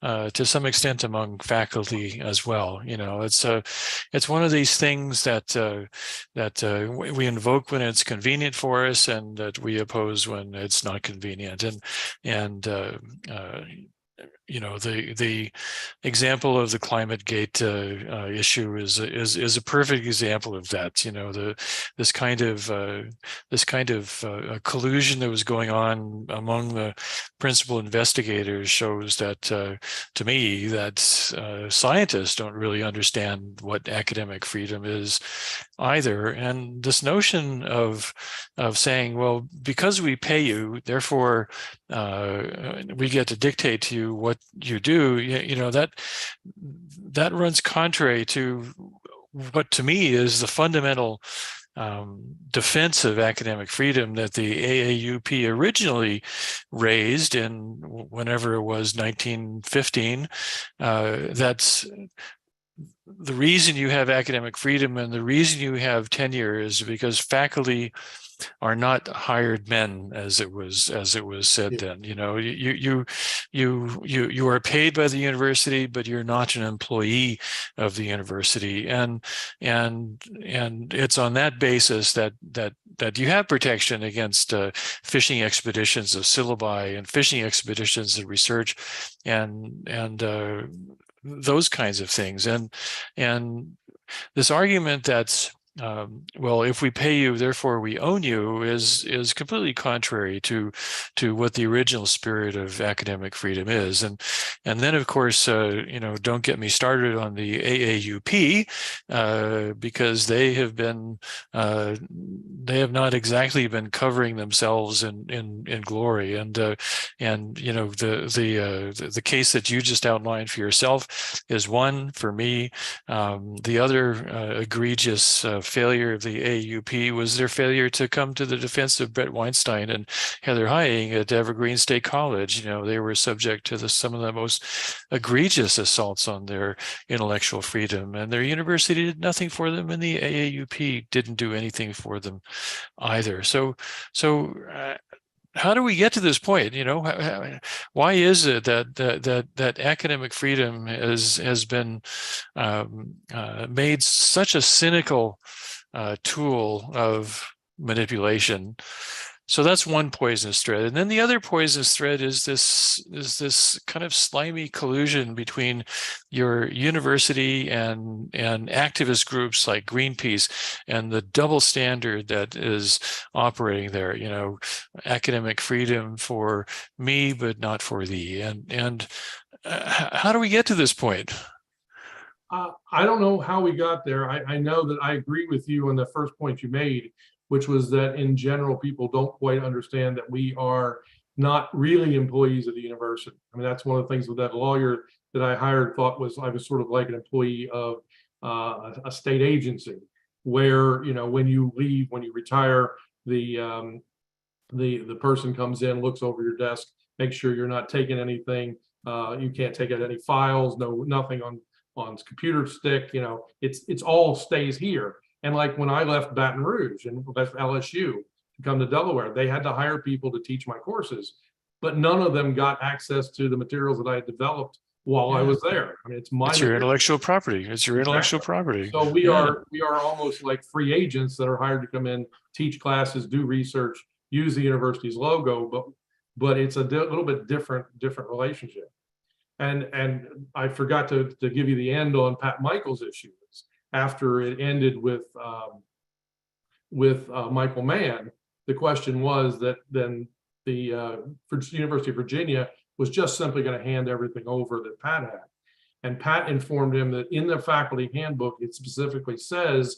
to some extent among faculty as well. It's one of these things that we invoke when it's convenient for us, and that we oppose when it's not convenient. And the example of the ClimateGate issue is a perfect example of that. This kind of collusion that was going on among the principal investigators shows that, to me, that scientists don't really understand what academic freedom is either. And this notion of saying, well, because we pay you, therefore we get to dictate to you what you do, that runs contrary to what to me is the fundamental defense of academic freedom that the AAUP originally raised in whenever it was 1915. That's the reason you have academic freedom, and the reason you have tenure is because faculty are not hired men, as it was said then. You are paid by the university, but you're not an employee of the university, and it's on that basis that you have protection against fishing expeditions of syllabi and fishing expeditions of research, and those kinds of things, and this argument that's well, if we pay you, therefore we own you, is completely contrary to what the original spirit of academic freedom is. And then, of course, don't get me started on the AAUP, because they have not exactly been covering themselves in glory. And the case that you just outlined for yourself is one for me. The other egregious failure of the AUP was their failure to come to the defense of Brett Weinstein and Heather Heying at Evergreen State College. They were subject to some of the most egregious assaults on their intellectual freedom, and their university did nothing for them, and the AAUP didn't do anything for them either. So how do we get to this point? Why is it that academic freedom has been made such a cynical tool of manipulation? So that's one poisonous thread. And then the other poisonous thread is this kind of slimy collusion between your university and activist groups like Greenpeace, and the double standard that is operating there. Academic freedom for me, but not for thee. And how do we get to this point? I don't know how we got there. I know that I agree with you on the first point you made, which was that in general, people don't quite understand that we are not really employees of the university. I mean, that's one of the things that that lawyer that I hired thought was I was sort of like an employee of a state agency, where when you leave, when you retire, the person comes in, looks over your desk, makes sure you're not taking anything. You can't take out any files, nothing on computer stick. It's all stays here. And like when I left Baton Rouge and left LSU to come to Delaware, they had to hire people to teach my courses, but none of them got access to the materials that I had developed while I was there. I mean, it's your intellectual property. It's your intellectual property. So we are almost like free agents that are hired to come in, teach classes, do research, use the university's logo, but it's a little bit different relationship. And I forgot to give you the end on Pat Michael's issues. After it ended with Michael Mann, the question was that then the University of Virginia was just simply going to hand everything over that Pat had. And Pat informed him that in the faculty handbook, it specifically says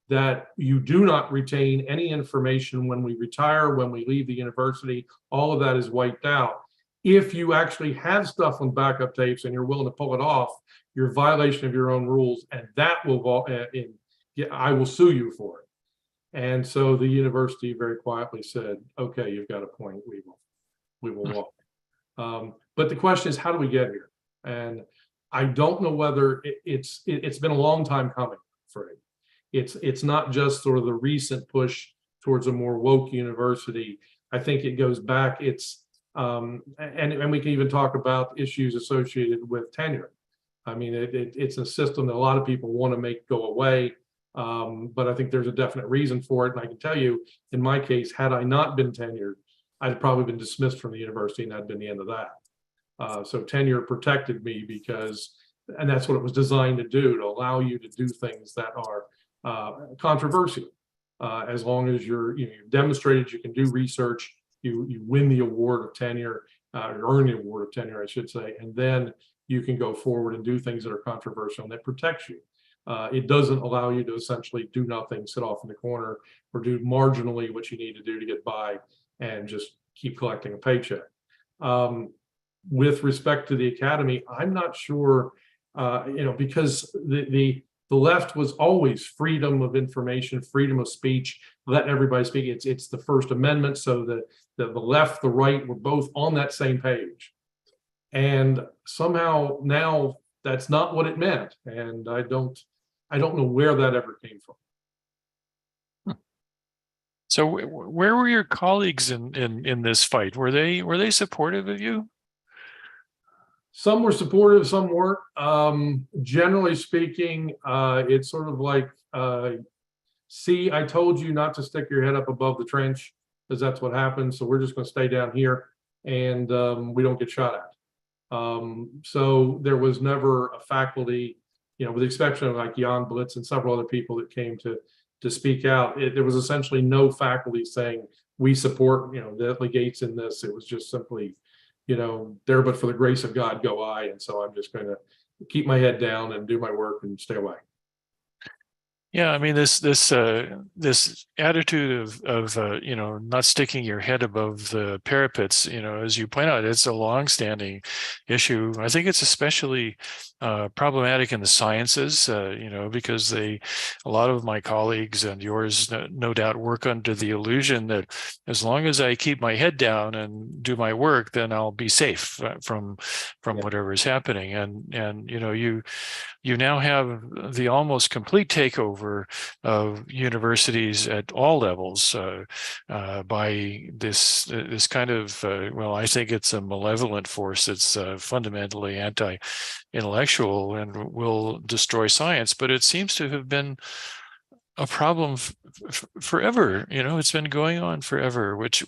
that you do not retain any information when we retire, when we leave the university. All of that is wiped out. If you actually have stuff on backup tapes and you're willing to pull it off, you're a violation of your own rules, and that will, I will sue you for it. And so the university very quietly said, okay, you've got a point, we will walk. But the question is, how do we get here? And I don't know whether it's been a long time coming, Freddie. It's not just sort of the recent push towards a more woke university. I think it goes back. And we can even talk about issues associated with tenure. I mean, it's a system that a lot of people want to make go away. But I think there's a definite reason for it. And I can tell you, in my case, had I not been tenured, I'd probably been dismissed from the university, and that'd been the end of that. So tenure protected me because, and that's what it was designed to do, to allow you to do things that are controversial. As long as you've demonstrated you can do research, you win the award of tenure, or earn the award of tenure, I should say, and then you can go forward and do things that are controversial and that protects you. It doesn't allow you to essentially do nothing, sit off in the corner, or do marginally what you need to do to get by and just keep collecting a paycheck. With respect to the academy, I'm not sure, because the left was always freedom of information, freedom of speech, let everybody speak. It's the First Amendment, so the left, the right were both on that same page. And somehow now that's not what it meant, and I don't know where that ever came from. So where were your colleagues in this fight? Were they supportive of you? Some were supportive, some weren't. Generally speaking, it's sort of like, see, I told you not to stick your head up above the trench, because that's what happens. So we're just going to stay down here, and we don't get shot at. So there was never a faculty, with the exception of like Jan Blitz and several other people that came to speak out. There was essentially no faculty saying we support, the Legates in this. It was just simply, there but for the grace of God go I, and so I'm just going to keep my head down and do my work and stay away. Yeah, I mean this attitude of not sticking your head above the parapets, as you point out, it's a long-standing issue. I think it's especially problematic in the sciences, because a lot of my colleagues and yours no doubt work under the illusion that as long as I keep my head down and do my work, then I'll be safe from whatever is happening. And you now have the almost complete takeover of universities at all levels by this kind of, I think it's a malevolent force that's fundamentally anti-intellectual and will destroy science. But it seems to have been a problem forever. It's been going on forever, which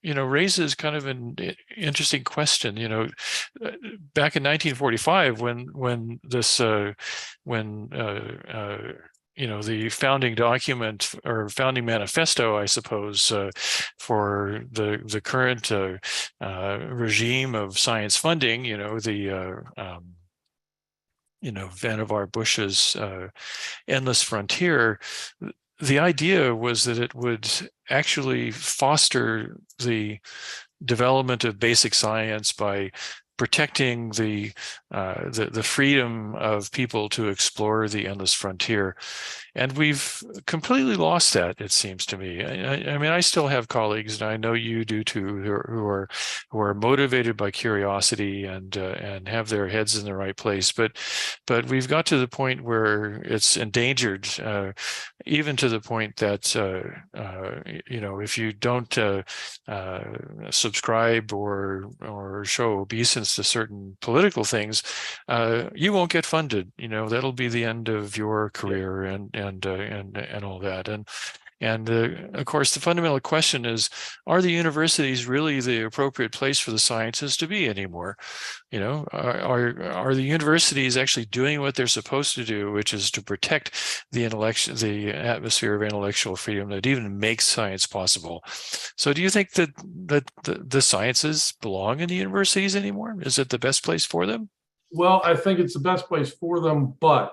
raises kind of an interesting question. Back in 1945, when this, the founding document or founding manifesto, I suppose, for the current regime of science funding, Vannevar Bush's endless frontier. The idea was that it would actually foster the development of basic science by protecting the freedom of people to explore the endless frontier. And we've completely lost that, it seems to me. I mean, I still have colleagues, and I know you do too, who are motivated by curiosity and have their heads in the right place. But we've got to the point where it's endangered, even to the point that if you don't subscribe or show obeisance to certain political things, you won't get funded. That'll be the end of your career and all that. And of course, the fundamental question is, are the universities really the appropriate place for the sciences to be anymore? Are the universities actually doing what they're supposed to do, which is to protect the atmosphere of intellectual freedom that even makes science possible? So do you think that the sciences belong in the universities anymore? Is it the best place for them? Well, I think it's the best place for them, but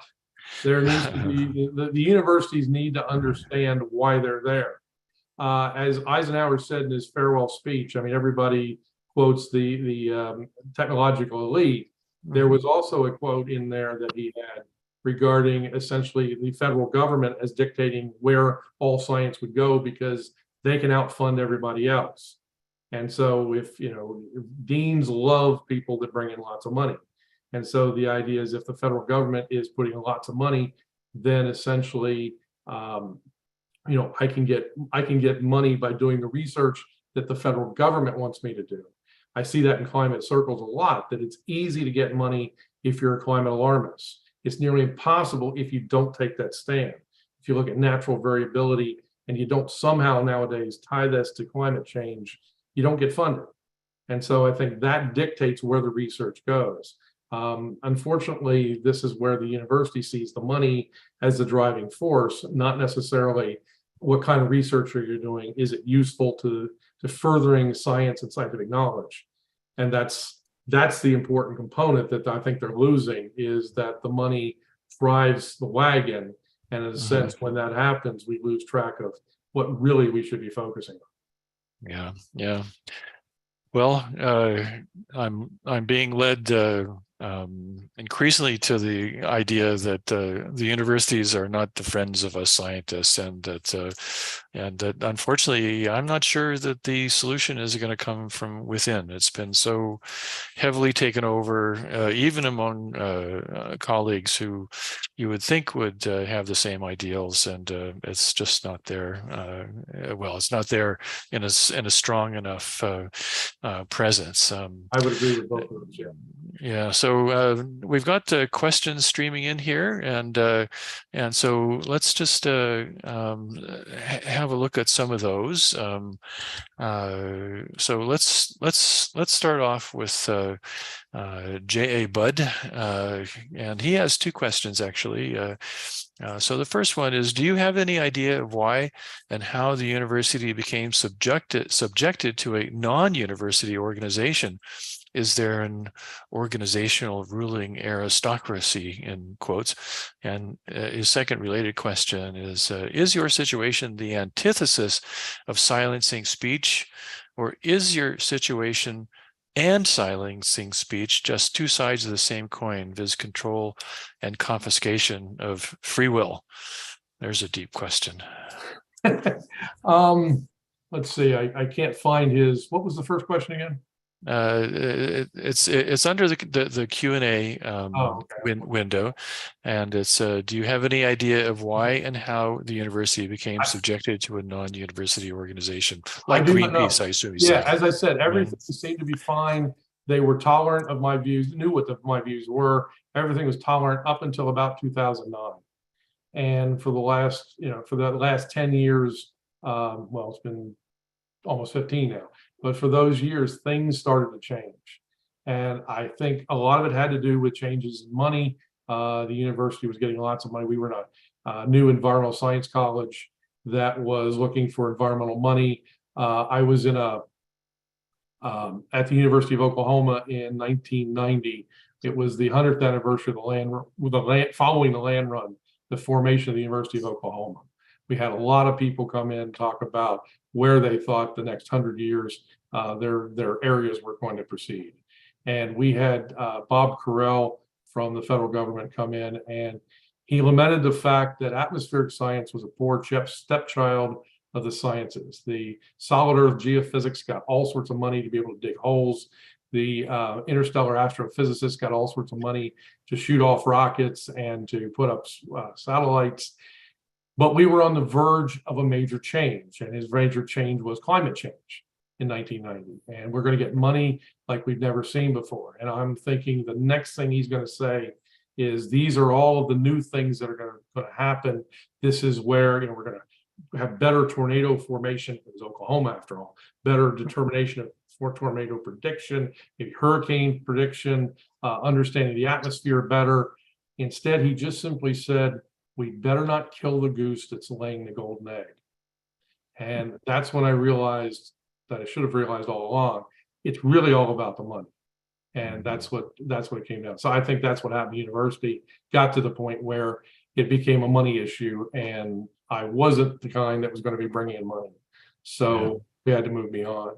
there needs to be, the universities need to understand why they're there. As Eisenhower said in his farewell speech, I mean, everybody quotes the technological elite, there was also a quote in there that he had regarding essentially the federal government as dictating where all science would go because they can outfund everybody else. And so if, deans love people that bring in lots of money. And so the idea is if the federal government is putting lots of money, then essentially, I can get money by doing the research that the federal government wants me to do. I see that in climate circles a lot, that it's easy to get money if you're a climate alarmist. It's nearly impossible if you don't take that stand. If you look at natural variability and you don't somehow nowadays tie this to climate change, you don't get funded. And so I think that dictates where the research goes. Unfortunately, this is where the university sees the money as the driving force, not necessarily what kind of research are you doing. Is it useful to furthering science and scientific knowledge? And that's the important component that I think they're losing, is that the money drives the wagon. And in a sense, when that happens, we lose track of what really we should be focusing on. Yeah. Well, I'm being led increasingly to the idea that the universities are not the friends of us scientists, and that unfortunately, I'm not sure that the solution is going to come from within. It's been so heavily taken over, even among colleagues who you would think would have the same ideals, and it's just not there. Well, it's not there in a strong enough presence. I would agree with both of those. Yeah. So we've got questions streaming in here, and so let's just have a look at some of those. So let's start off with J.A. Budd, and he has two questions actually. So the first one is, do you have any idea of why and how the university became subjected to a non-university organization? Is there an organizational ruling aristocracy, in quotes? And his second related question is your situation the antithesis of silencing speech, or is your situation and silencing speech just two sides of the same coin, viz. Control and confiscation of free will? There's a deep question. Let's see, I can't find his, what was the first question again? It's under the Q&A window, and it's do you have any idea of why and how the university became subjected to a non-university organization like Greenpeace? I assume. Yeah, as I said, everything seemed to be fine. They were tolerant of my views, knew what my views were. Everything was tolerant up until about 2009, and for the last, for the last 10 years, well, it's been almost 15 now. But for those years, things started to change. And I think a lot of it had to do with changes in money. The university was getting lots of money. We were in a new environmental science college that was looking for environmental money. I was in at the University of Oklahoma in 1990. It was the 100th anniversary of following the land run, the formation of the University of Oklahoma. We had a lot of people come in and talk about where they thought the next 100 years their areas were going to proceed. And we had Bob Carell from the federal government come in, and he lamented the fact that atmospheric science was a poor stepchild of the sciences. The solid earth geophysics got all sorts of money to be able to dig holes. The interstellar astrophysicists got all sorts of money to shoot off rockets and to put up satellites. But we were on the verge of a major change, and his major change was climate change in 1990. And we're going to get money like we've never seen before. And I'm thinking the next thing he's going to say is, these are all of the new things that are going to happen. This is where, we're going to have better tornado formation. It was Oklahoma after all. Better determination for tornado prediction, maybe hurricane prediction, understanding the atmosphere better. Instead, he just simply said, we better not kill the goose that's laying the golden egg. And that's when I realized that I should have realized all along, it's really all about the money. And that's what it came down. So I think that's what happened. The university got to the point where it became a money issue, and I wasn't the kind that was going to be bringing in money. So we had to move me on.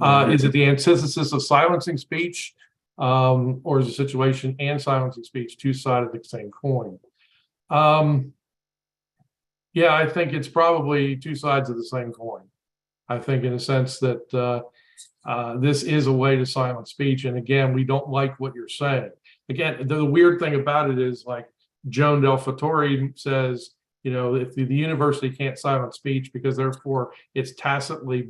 Is it the antithesis of silencing speech, or is the situation and silencing speech two sides of the same coin? Yeah, I think it's probably two sides of the same coin. I think in a sense that this is a way to silence speech. And again, we don't like what you're saying. Again, the weird thing about it is, like Joan Del Fattore says, you know, if the university can't silence speech because therefore it's tacitly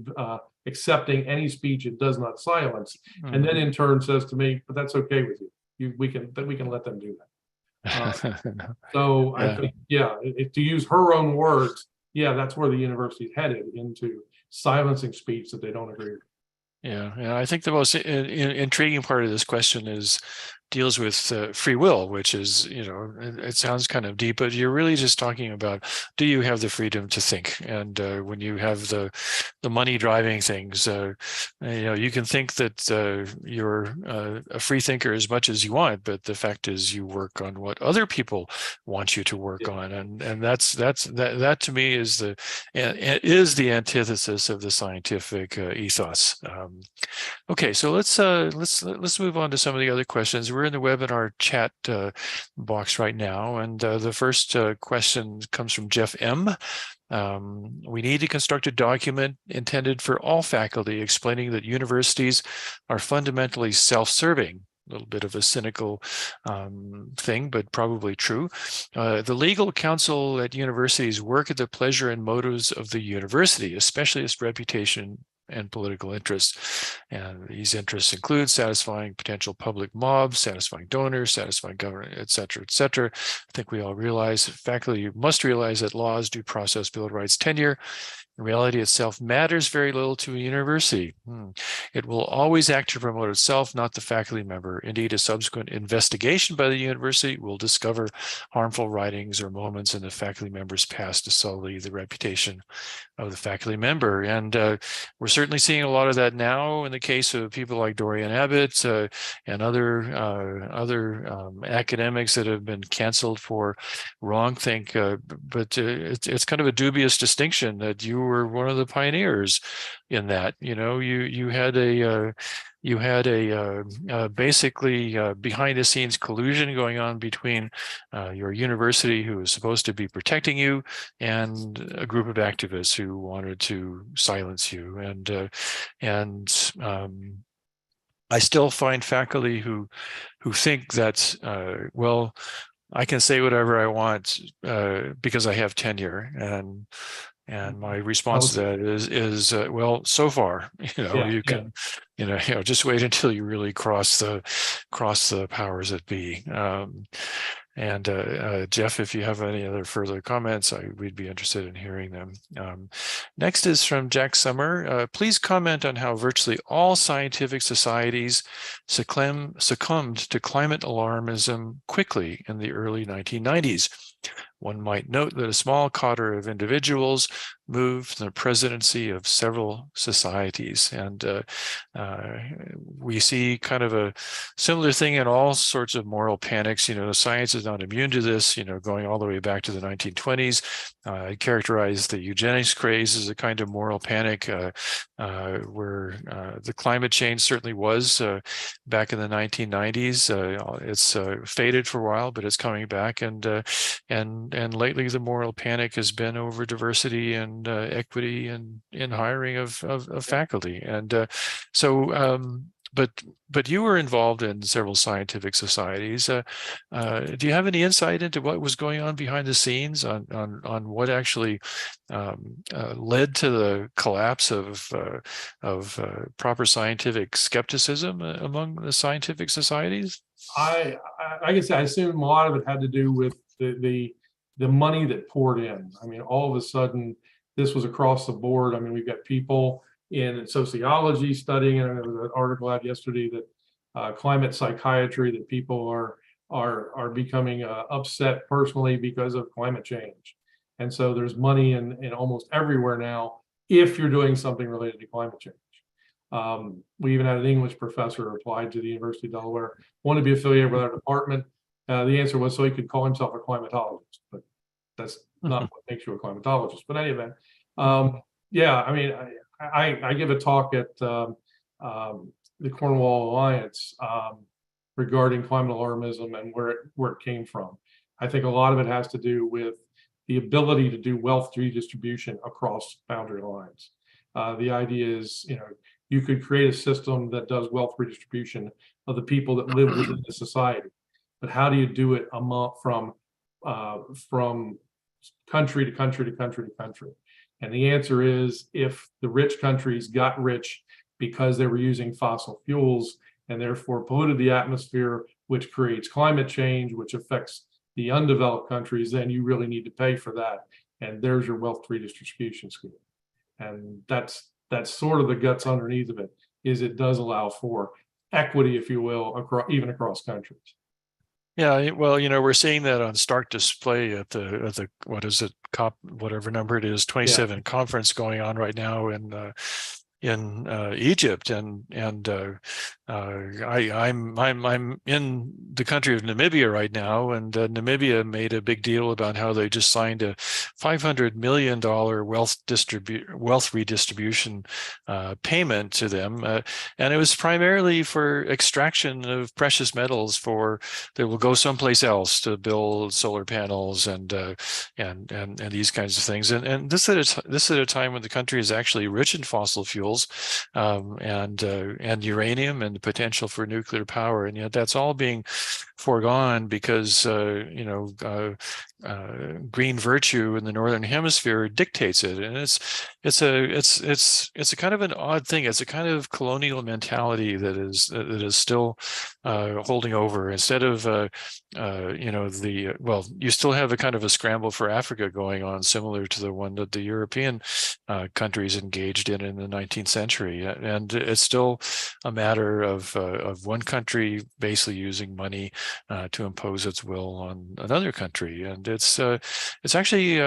accepting any speech it does not silence, and then in turn says to me, but that's okay with you. We can let them do that. So I think, yeah, to use her own words, yeah, that's where the university is headed, into silencing speech that they don't agree with. Yeah, I think the most intriguing part of this question deals with free will, which is, you know, it sounds kind of deep, but you're really just talking about, do you have the freedom to think? And when you have the money driving things, you know, you can think that you're a free thinker as much as you want, but the fact is you work on what other people want you to work on, and that to me is the antithesis of the scientific ethos. Okay, so let's move on to some of the other questions. We're in the webinar chat box right now, and the first question comes from Jeff M. We need to construct a document intended for all faculty explaining that universities are fundamentally self-serving. A little bit of a cynical thing, but probably true. The legal counsel at universities work at the pleasure and motives of the university, especially its reputation and political interests. And these interests include satisfying potential public mobs, satisfying donors, satisfying government, et cetera, et cetera. I think we all realize, faculty must realize that laws, due process, bill of rights, tenure, in reality itself matters very little to a university. It will always act to promote itself, not the faculty member. Indeed, a subsequent investigation by the university will discover harmful writings or moments in the faculty member's past to sully the reputation of the faculty member. And we're certainly seeing a lot of that now in the case of people like Dorian Abbott and other academics that have been canceled for wrongthink. But it's kind of a dubious distinction that you were one of the pioneers in that. You know, you had a basically behind the scenes collusion going on between your university, who was supposed to be protecting you, and a group of activists who wanted to silence you. And I still find faculty who think that well, I can say whatever I want because I have tenure, and my response to that is well, so far, you know, you can, you know, just wait until you really cross the powers that be. And Jeff, if you have any other further comments, we'd be interested in hearing them. Next is from Jack Summer. Please comment on how virtually all scientific societies succumbed to climate alarmism quickly in the early 1990s. One might note that a small cadre of individuals moved from the presidency of several societies. And we see kind of a similar thing in all sorts of moral panics. You know, science is not immune to this, you know, going all the way back to the 1920s. I characterize the eugenics craze as a kind of moral panic where the climate change certainly was back in the 1990s. It's faded for a while, but it's coming back. And lately the moral panic has been over diversity and equity and in hiring of faculty. And but you were involved in several scientific societies. Do you have any insight into what was going on behind the scenes on what actually led to the collapse of proper scientific skepticism among the scientific societies? I guess I assume a lot of it had to do with the money that poured in. I mean, all of a sudden, this was across the board. I mean, we've got people in sociology studying, and there was an article out yesterday that climate psychiatry, that people are becoming upset personally because of climate change. And so there's money in almost everywhere now if you're doing something related to climate change. We even had an English professor applied to the University of Delaware, wanted to be affiliated with our department. The answer was so he could call himself a climatologist, but that's not what makes you a climatologist. But in any event, yeah, I mean, I give a talk at the Cornwall Alliance regarding climate alarmism and where it came from. I think a lot of it has to do with the ability to do wealth redistribution across boundary lines. The idea is, you could create a system that does wealth redistribution of the people that live within the society, but how do you do it from country to country to country to country? And the answer is, if the rich countries got rich because they were using fossil fuels and therefore polluted the atmosphere, which creates climate change, which affects the undeveloped countries, then you really need to pay for that. And there's your wealth redistribution scheme. And that's sort of the guts underneath of it, is it does allow for equity, if you will, even across countries. Yeah, well, we're seeing that on stark display at the what is it, COP, whatever number it is, 27 conference going on right now in Egypt, and I'm in the country of Namibia right now, and Namibia made a big deal about how they just signed a $500 million wealth redistribution payment to them, and it was primarily for extraction of precious metals that will go someplace else to build solar panels and these kinds of things, and this at a time when the country is actually rich in fossil fuels. And uranium and the potential for nuclear power, and yet that's all being foregone because green virtue in the northern hemisphere dictates it, and it's a kind of an odd thing. It's a kind of colonial mentality that is still holding over. Instead of you still have a kind of a scramble for Africa going on, similar to the one that the European countries engaged in the 19th century, and it's still a matter of one country basically using money to impose its will on another country, and it's actually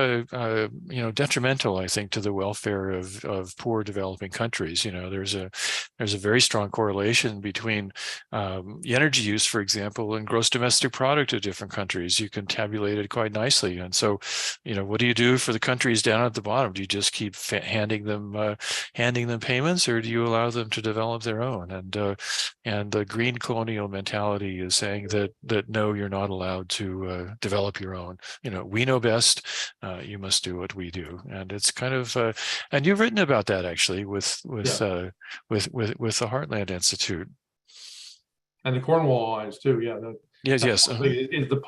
detrimental, I think, to the welfare of poor developing countries. There's a very strong correlation between energy use, for example, and gross domestic product of different countries. You can tabulate it quite nicely, and so what do you do for the countries down at the bottom? Do you just keep handing them payments, or do you allow them to develop their own? And the green colonial mentality is saying that no, you're not allowed to develop your own. We know best. You must do what we do. And it's kind of and you've written about that actually with the Heartland Institute and the Cornwall Alliance too. Yeah. Yes. Is the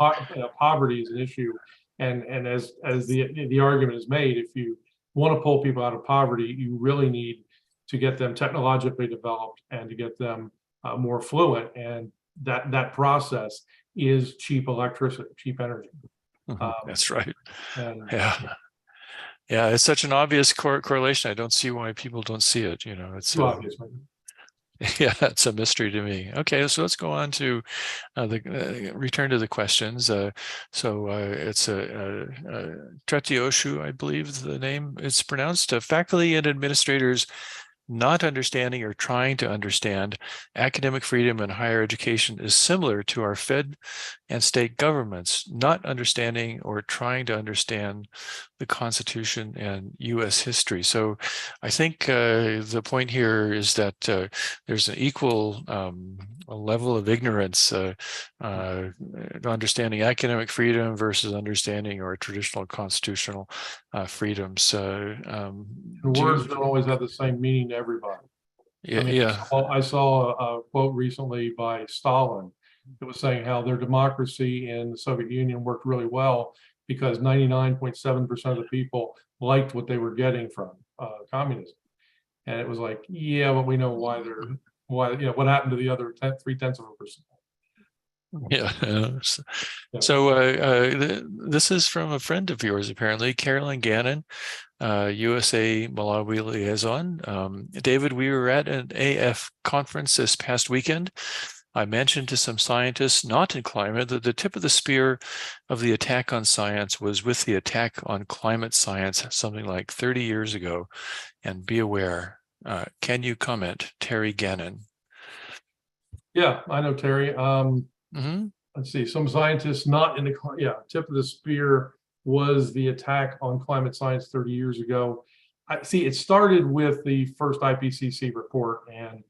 poverty is an issue, and as the argument is made, if you want to pull people out of poverty, you really need to get them technologically developed and to get them more fluent, and that process is cheap electricity, cheap energy. That's right. Yeah, it's such an obvious correlation. I don't see why people don't see it. It's too obvious. Yeah, it's a mystery to me. Okay, so let's go on to return to the questions. It's Tretioshu, I believe the name it's pronounced. Faculty and administrators not understanding or trying to understand academic freedom in higher education is similar to our Fed and state governments not understanding or trying to understand the Constitution and U.S. history. So I think the point here is that there's an equal level of ignorance, understanding academic freedom versus understanding our traditional constitutional freedoms. Words don't always have the same meaning to everybody. I saw a quote recently by Stalin. It was saying how their democracy in the Soviet Union worked really well because 99.7% of the people liked what they were getting from communism. And it was like, yeah, but we know why what happened to the other 0.3%. Yeah. So this is from a friend of yours, apparently, Carolyn Gannon, USA Malawi liaison. David, we were at an AF conference this past weekend. I mentioned to some scientists not in climate that the tip of the spear of the attack on science was with the attack on climate science something like 30 years ago. And be aware. Can you comment, Terry Gannon? Yeah, I know Terry. Let's see, some scientists not in the tip of the spear was the attack on climate science 30 years ago. It started with the first IPCC report, and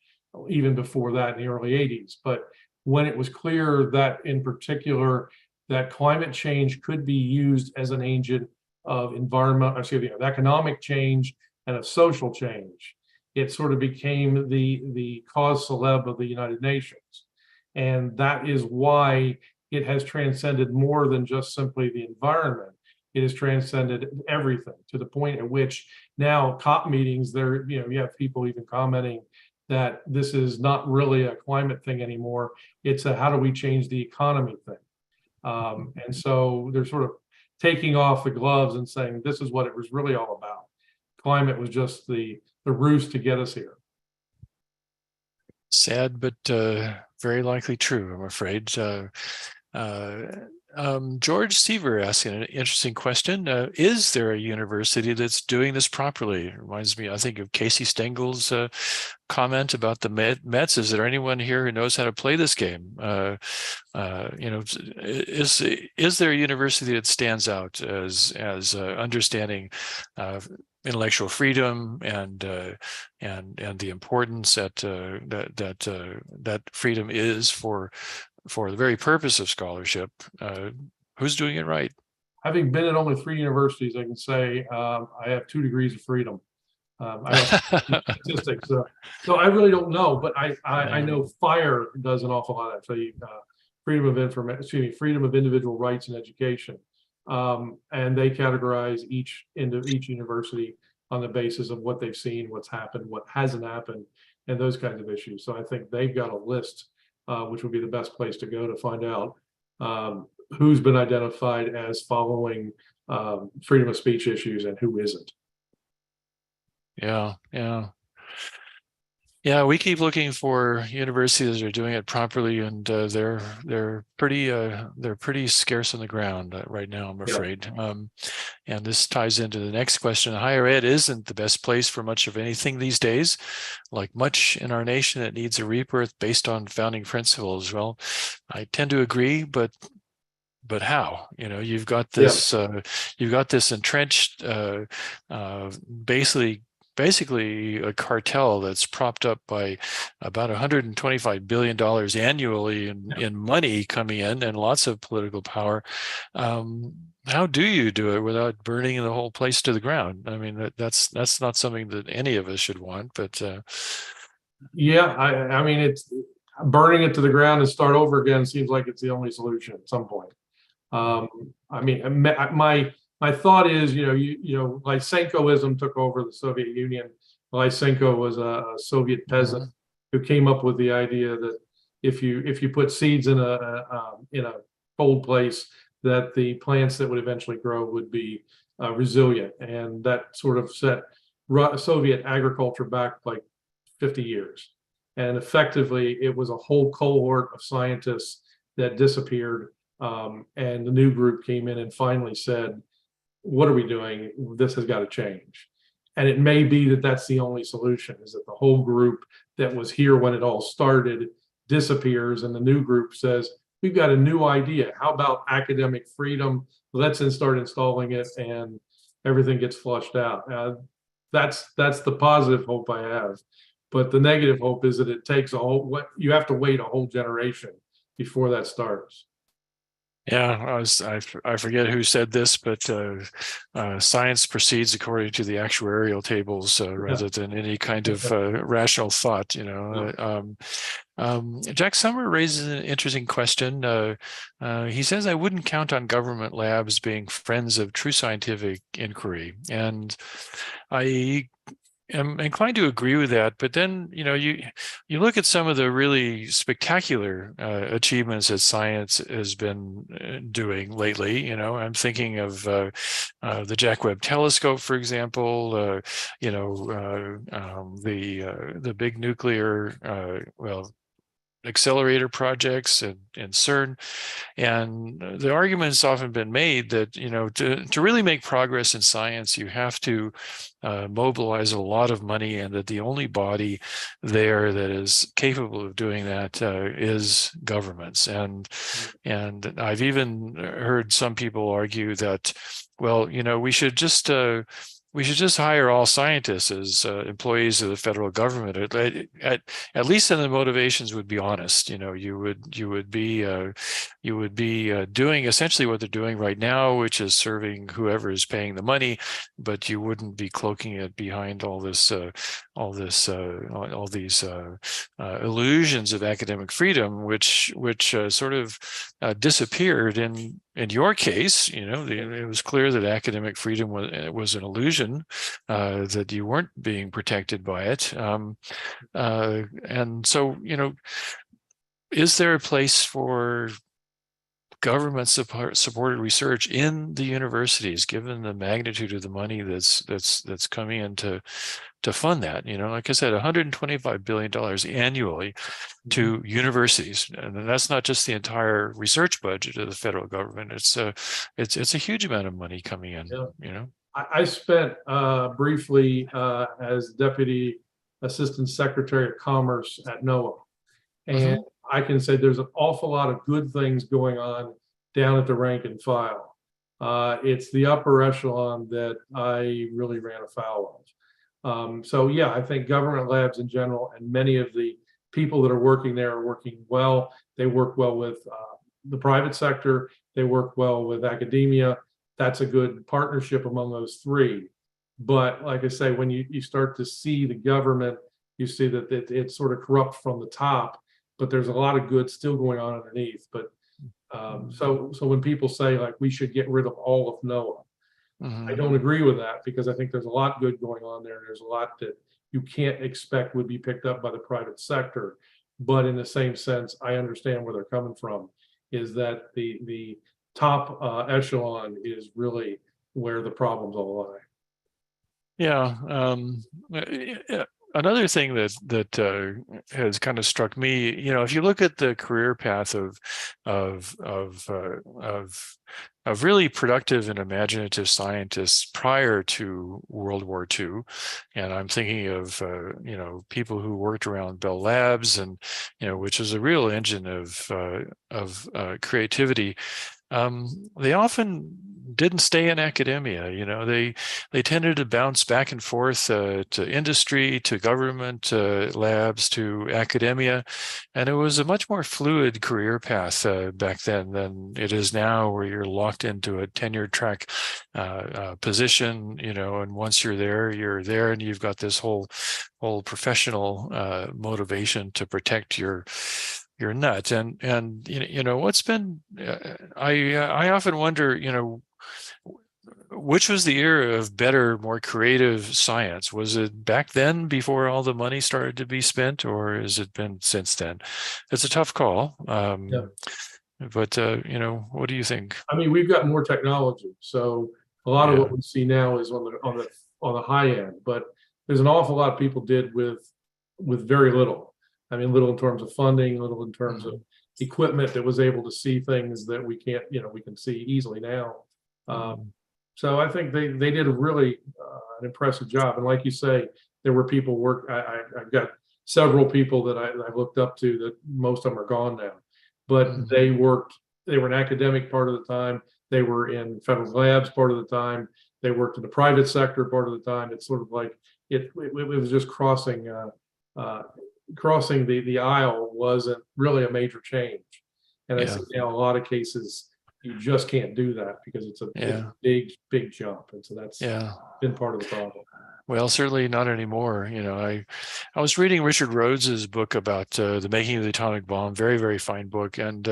even before that in the early 80s. But when it was clear that in particular that climate change could be used as an agent of of economic change and of social change, it sort of became the cause célèbre of the United Nations. And that is why it has transcended more than just simply the environment. It has transcended everything, to the point at which now COP meetings, you have people even commenting that this is not really a climate thing anymore. It's a how do we change the economy thing. And so they're sort of taking off the gloves and saying this is what it was really all about. Climate was just the ruse to get us here. Sad, but very likely true, I'm afraid. George Seaver asking an interesting question. Is there a university that's doing this properly? It reminds me, I think, of Casey Stengel's comment about the Mets. Is there anyone here who knows how to play this game? Is there a university that stands out as understanding intellectual freedom and the importance that freedom is for the very purpose of scholarship? Who's doing it right? Having been at only 3 universities, I can say I have 2 degrees of freedom. I don't statistics, so I really don't know, but I know FIRE does an awful lot of that. So freedom of information, freedom of individual rights and education, and they categorize each university on the basis of what they've seen, what's happened, what hasn't happened, and those kinds of issues. So I think they've got a list, which would be the best place to go to find out who's been identified as following freedom of speech issues and who isn't. Yeah. We keep looking for universities that are doing it properly, and they're pretty scarce on the ground right now, I'm afraid. And this ties into the next question. Higher ed isn't the best place for much of anything these days. Like much in our nation, it needs a rebirth based on founding principles. Well, I tend to agree, but how? You've got this entrenched, basically a cartel that's propped up by about $125 billion annually in money coming in, and lots of political power. How do you do it without burning the whole place to the ground? I mean, that's not something that any of us should want, but I mean, it's burning it to the ground and start over again seems like it's the only solution at some point. I mean, my thought is, Lysenkoism took over the Soviet Union. Lysenko was a Soviet peasant who came up with the idea that if you put seeds in a cold place, that the plants that would eventually grow would be resilient, and that sort of set Soviet agriculture back like 50 years. And effectively, it was a whole cohort of scientists that disappeared, and the new group came in and finally said, what are we doing? This has got to change. And it may be that that's the only solution, is that the whole group that was here when it all started disappears, and the new group says, we've got a new idea. How about academic freedom? Let's then start installing it, and everything gets flushed out. That's the positive hope I have. But the negative hope is that it takes you have to wait a whole generation before that starts. Yeah, I forget who said this, but science proceeds according to the actuarial tables rather than any kind of rational thought. Jack Summer raises an interesting question. He says, I wouldn't count on government labs being friends of true scientific inquiry. And I am inclined to agree with that, but then you look at some of the really spectacular achievements that science has been doing lately. I'm thinking of the Jack Webb Telescope, for example. The big nuclear accelerator projects and CERN. And the argument's often been made that, to really make progress in science, you have to mobilize a lot of money, and that the only body there that is capable of doing that is governments. And I've even heard some people argue that, we should just we should just hire all scientists as employees of the federal government. At least then the motivations would be honest. You would be doing essentially what they're doing right now, which is serving whoever is paying the money, but you wouldn't be cloaking it behind all these illusions of academic freedom, which sort of disappeared in your case. It was clear that academic freedom was an illusion, that you weren't being protected by it. And so, is there a place for government supported research in the universities, given the magnitude of the money that's coming in to fund that? Like I said, $125 billion annually to universities, and that's not just the entire research budget of the federal government. It's a huge amount of money coming in. Yeah. I spent briefly as Deputy Assistant Secretary of Commerce at NOAA. And I can say there's an awful lot of good things going on down at the rank and file. It's the upper echelon that I really ran afoul of. So yeah, I think government labs in general, and many of the people that are working there are working well. They work well with the private sector. They work well with academia. That's a good partnership among those three. But like I say, when you start to see the government, you see that it's sort of corrupt from the top, but there's a lot of good still going on underneath. But so when people say like we should get rid of all of NOAA, I don't agree with that, because I think there's a lot good going on there. There's a lot that you can't expect would be picked up by the private sector. But in the same sense, I understand where they're coming from, is that the top echelon is really where the problems all lie. Yeah. Another thing that has kind of struck me, if you look at the career path of really productive and imaginative scientists prior to World War II, and I'm thinking of people who worked around Bell Labs, and which is a real engine of creativity. They often didn't stay in academia. They tended to bounce back and forth to industry, to government labs, to academia, and it was a much more fluid career path back then than it is now, where you're locked into a tenure track position. And once you're there, and you've got this whole professional motivation to protect your nut. And what's been I often wonder, which was the era of better, more creative science? Was it back then, before all the money started to be spent, or has it been since then? It's a tough call. Yeah. But what do you think? I mean, we've got more technology, so a lot of what we see now is on the high end. But there's an awful lot people did with very little. I mean, little in terms of funding, little in terms of equipment that was able to see things that we can't, we can see easily now. So I think they did a really an impressive job. And like you say, there were people I've got several people that I looked up to, that most of them are gone now, but they were an academic part of the time. They were in federal labs part of the time. They worked in the private sector part of the time. It's sort of like it was just crossing the aisle wasn't really a major change. And I see now a lot of cases you just can't do that, because it's a big jump. And so that's been part of the problem. Well, certainly not anymore. I was reading Richard Rhodes's book about the making of the atomic bomb. Very, very fine book. And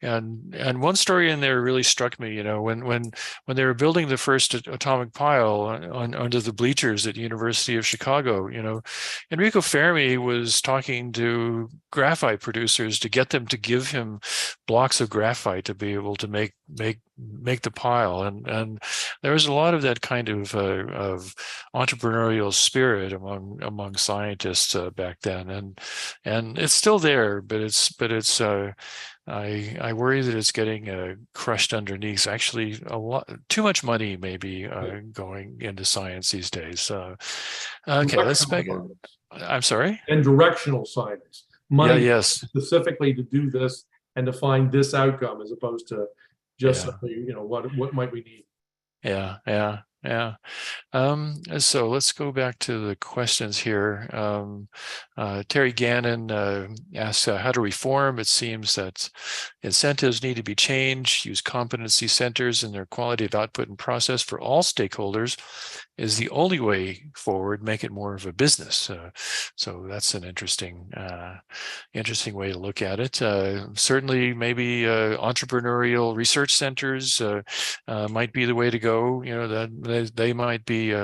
one story in there really struck me. When they were building the first atomic pile under the bleachers at University of Chicago, Enrico Fermi was talking to graphite producers to get them to give him blocks of graphite to be able to make the pile. And there was a lot of that kind of entrepreneurial spirit among scientists back then, and it's still there, but it's I worry that it's getting crushed underneath. Actually, a lot too much money maybe going into science these days. Okay, let's back. I'm sorry. And directional science, money yes, specifically to do this and to find this outcome, as opposed to just what might we need. Yeah. Yeah. So let's go back to the questions here. Terry Gannon asks how to reform. It seems that incentives need to be changed, use competency centers and their quality of output and process for all stakeholders is the only way forward, make it more of a business. So that's an interesting way to look at it. Certainly maybe entrepreneurial research centers might be the way to go. That they might be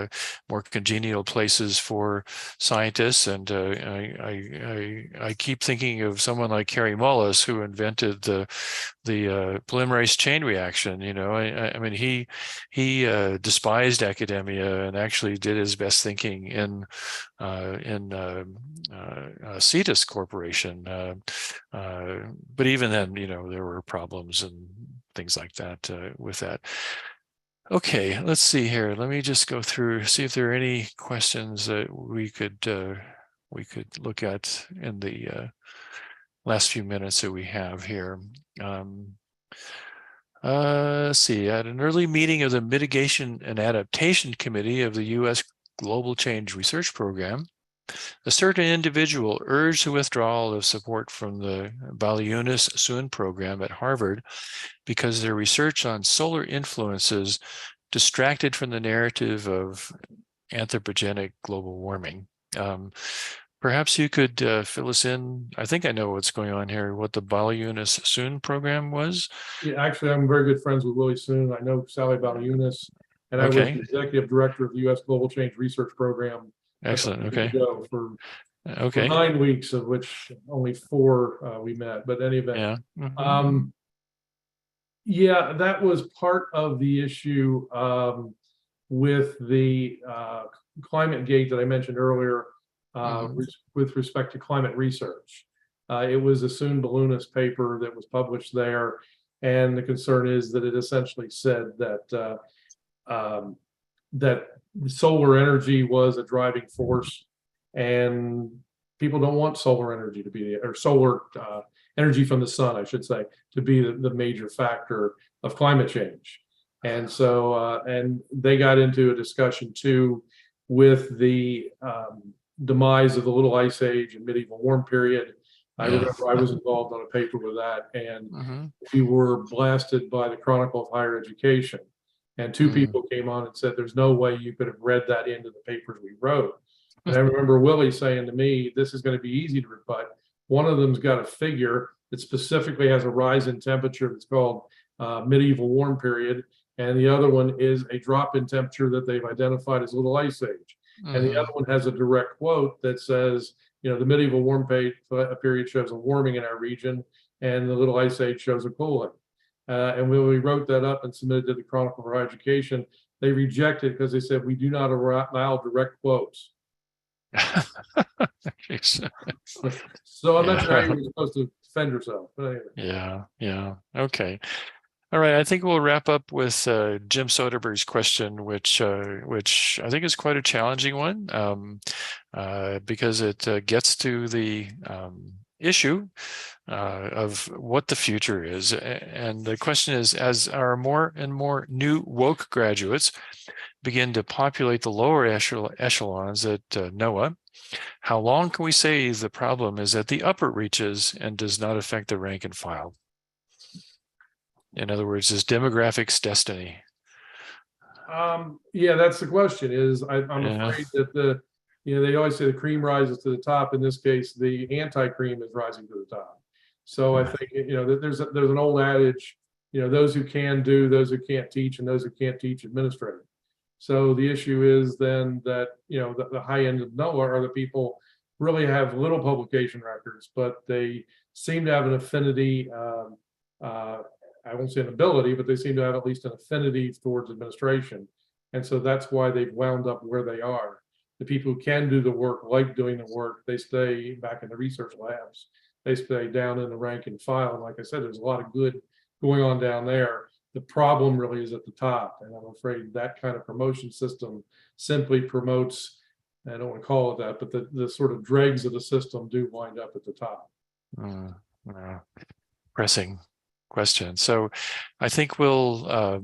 more congenial places for scientists. And I keep thinking of someone like Kary Mullis, who invented the polymerase chain reaction. I mean, he despised academia and actually did his best thinking in Cetus Corporation. But even then, there were problems and things like that with that. Okay, let's see here. Let me just go through, see if there are any questions that we could look at in the last few minutes that we have here. Let's see. At an early meeting of the Mitigation and Adaptation Committee of the U.S. Global Change Research Program, a certain individual urged the withdrawal of support from the Baliunas-Sun program at Harvard because their research on solar influences distracted from the narrative of anthropogenic global warming. Perhaps you could fill us in. I think I know what's going on here, what the Baliunas-Sun program was. Yeah, actually, I'm very good friends with Willie Soon. I know Sally Baliunas, and I was Okay, the executive director of the U.S. Global Change Research Program a couple excellent. of years Okay, ago for okay, 9 weeks, of which only 4 we met. But in any event, yeah. Mhm. yeah, that was part of the issue with the climate gate that I mentioned earlier Mhm. with respect to climate research. It was a Soon Baliunas paper that was published there, and the concern is that it essentially said that that solar energy was a driving force, and people don't want solar energy to be, or solar energy from the sun, I should say, to be the major factor of climate change. And so, and they got into a discussion too with the demise of the Little Ice Age and medieval warm period. I Yeah. remember I was involved on a paper with that, and Mhm. we were blasted by the Chronicle of Higher Education. And 2 Mhm. people came on and said, there's no way you could have read that into the papers we wrote. And I remember Willie saying to me, this is going to be easy to rebut. One of them's got a figure that specifically has a rise in temperature that's called medieval warm period. And the other one is a drop in temperature that they've identified as Little Ice Age. And the other Mhm. one has a direct quote that says, the medieval warm period shows a warming in our region, and the Little Ice Age shows a cooling. And when we wrote that up and submitted to the Chronicle for Higher Education, they rejected because they said we do not allow direct quotes. Jeez. So I'm not sure how you Yeah. were supposed to defend yourself. But anyway. Yeah. Yeah. Okay. All right. I think we'll wrap up with Jim Soderberg's question, which I think is quite a challenging one because it gets to the issue of what the future is. And the question is, as our more and more new woke graduates begin to populate the lower echelons at NOAA, how long can we say the problem is at the upper reaches and does not affect the rank and file? In other words, is demographics destiny? Yeah, that's the question. I'm Yeah. afraid that they always say the cream rises to the top. In this case, the anti-cream is rising to the top. So I think there's an old adage, those who can do, those who can't teach, and those who can't teach administrate. So the issue is then that the high end of NOAA are the people really have little publication records, but they seem to have an affinity. I won't say an ability, but they seem to have at least an affinity towards administration. And so that's why they've wound up where they are. The people who can do the work, like doing the work, they stay back in the research labs. They stay down in the rank and file. And like I said, there's a lot of good going on down there. The problem really is at the top. And I'm afraid that kind of promotion system simply promotes, I don't want to call it that, but the sort of dregs of the system do wind up at the top. Pressing question. So I think we'll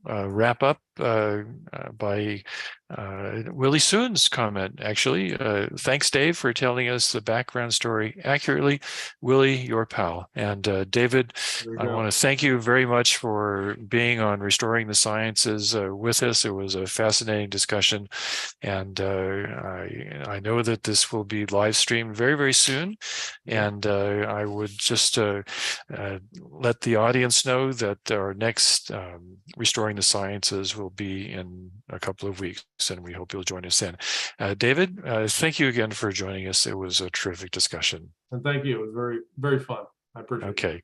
wrap up by Willie Soon's comment, actually. Thanks, Dave, for telling us the background story accurately. Willie, your pal. And David, I want to thank you very much for being on Restoring the Sciences with us. It was a fascinating discussion. And I know that this will be live streamed very, very soon. And I would just let the audience know that our next Restoring the Sciences will be in a couple of weeks, and we hope you'll join us then. David, thank you again for joining us. It was a terrific discussion. And thank you. It was very, very fun. I appreciate it. Okay.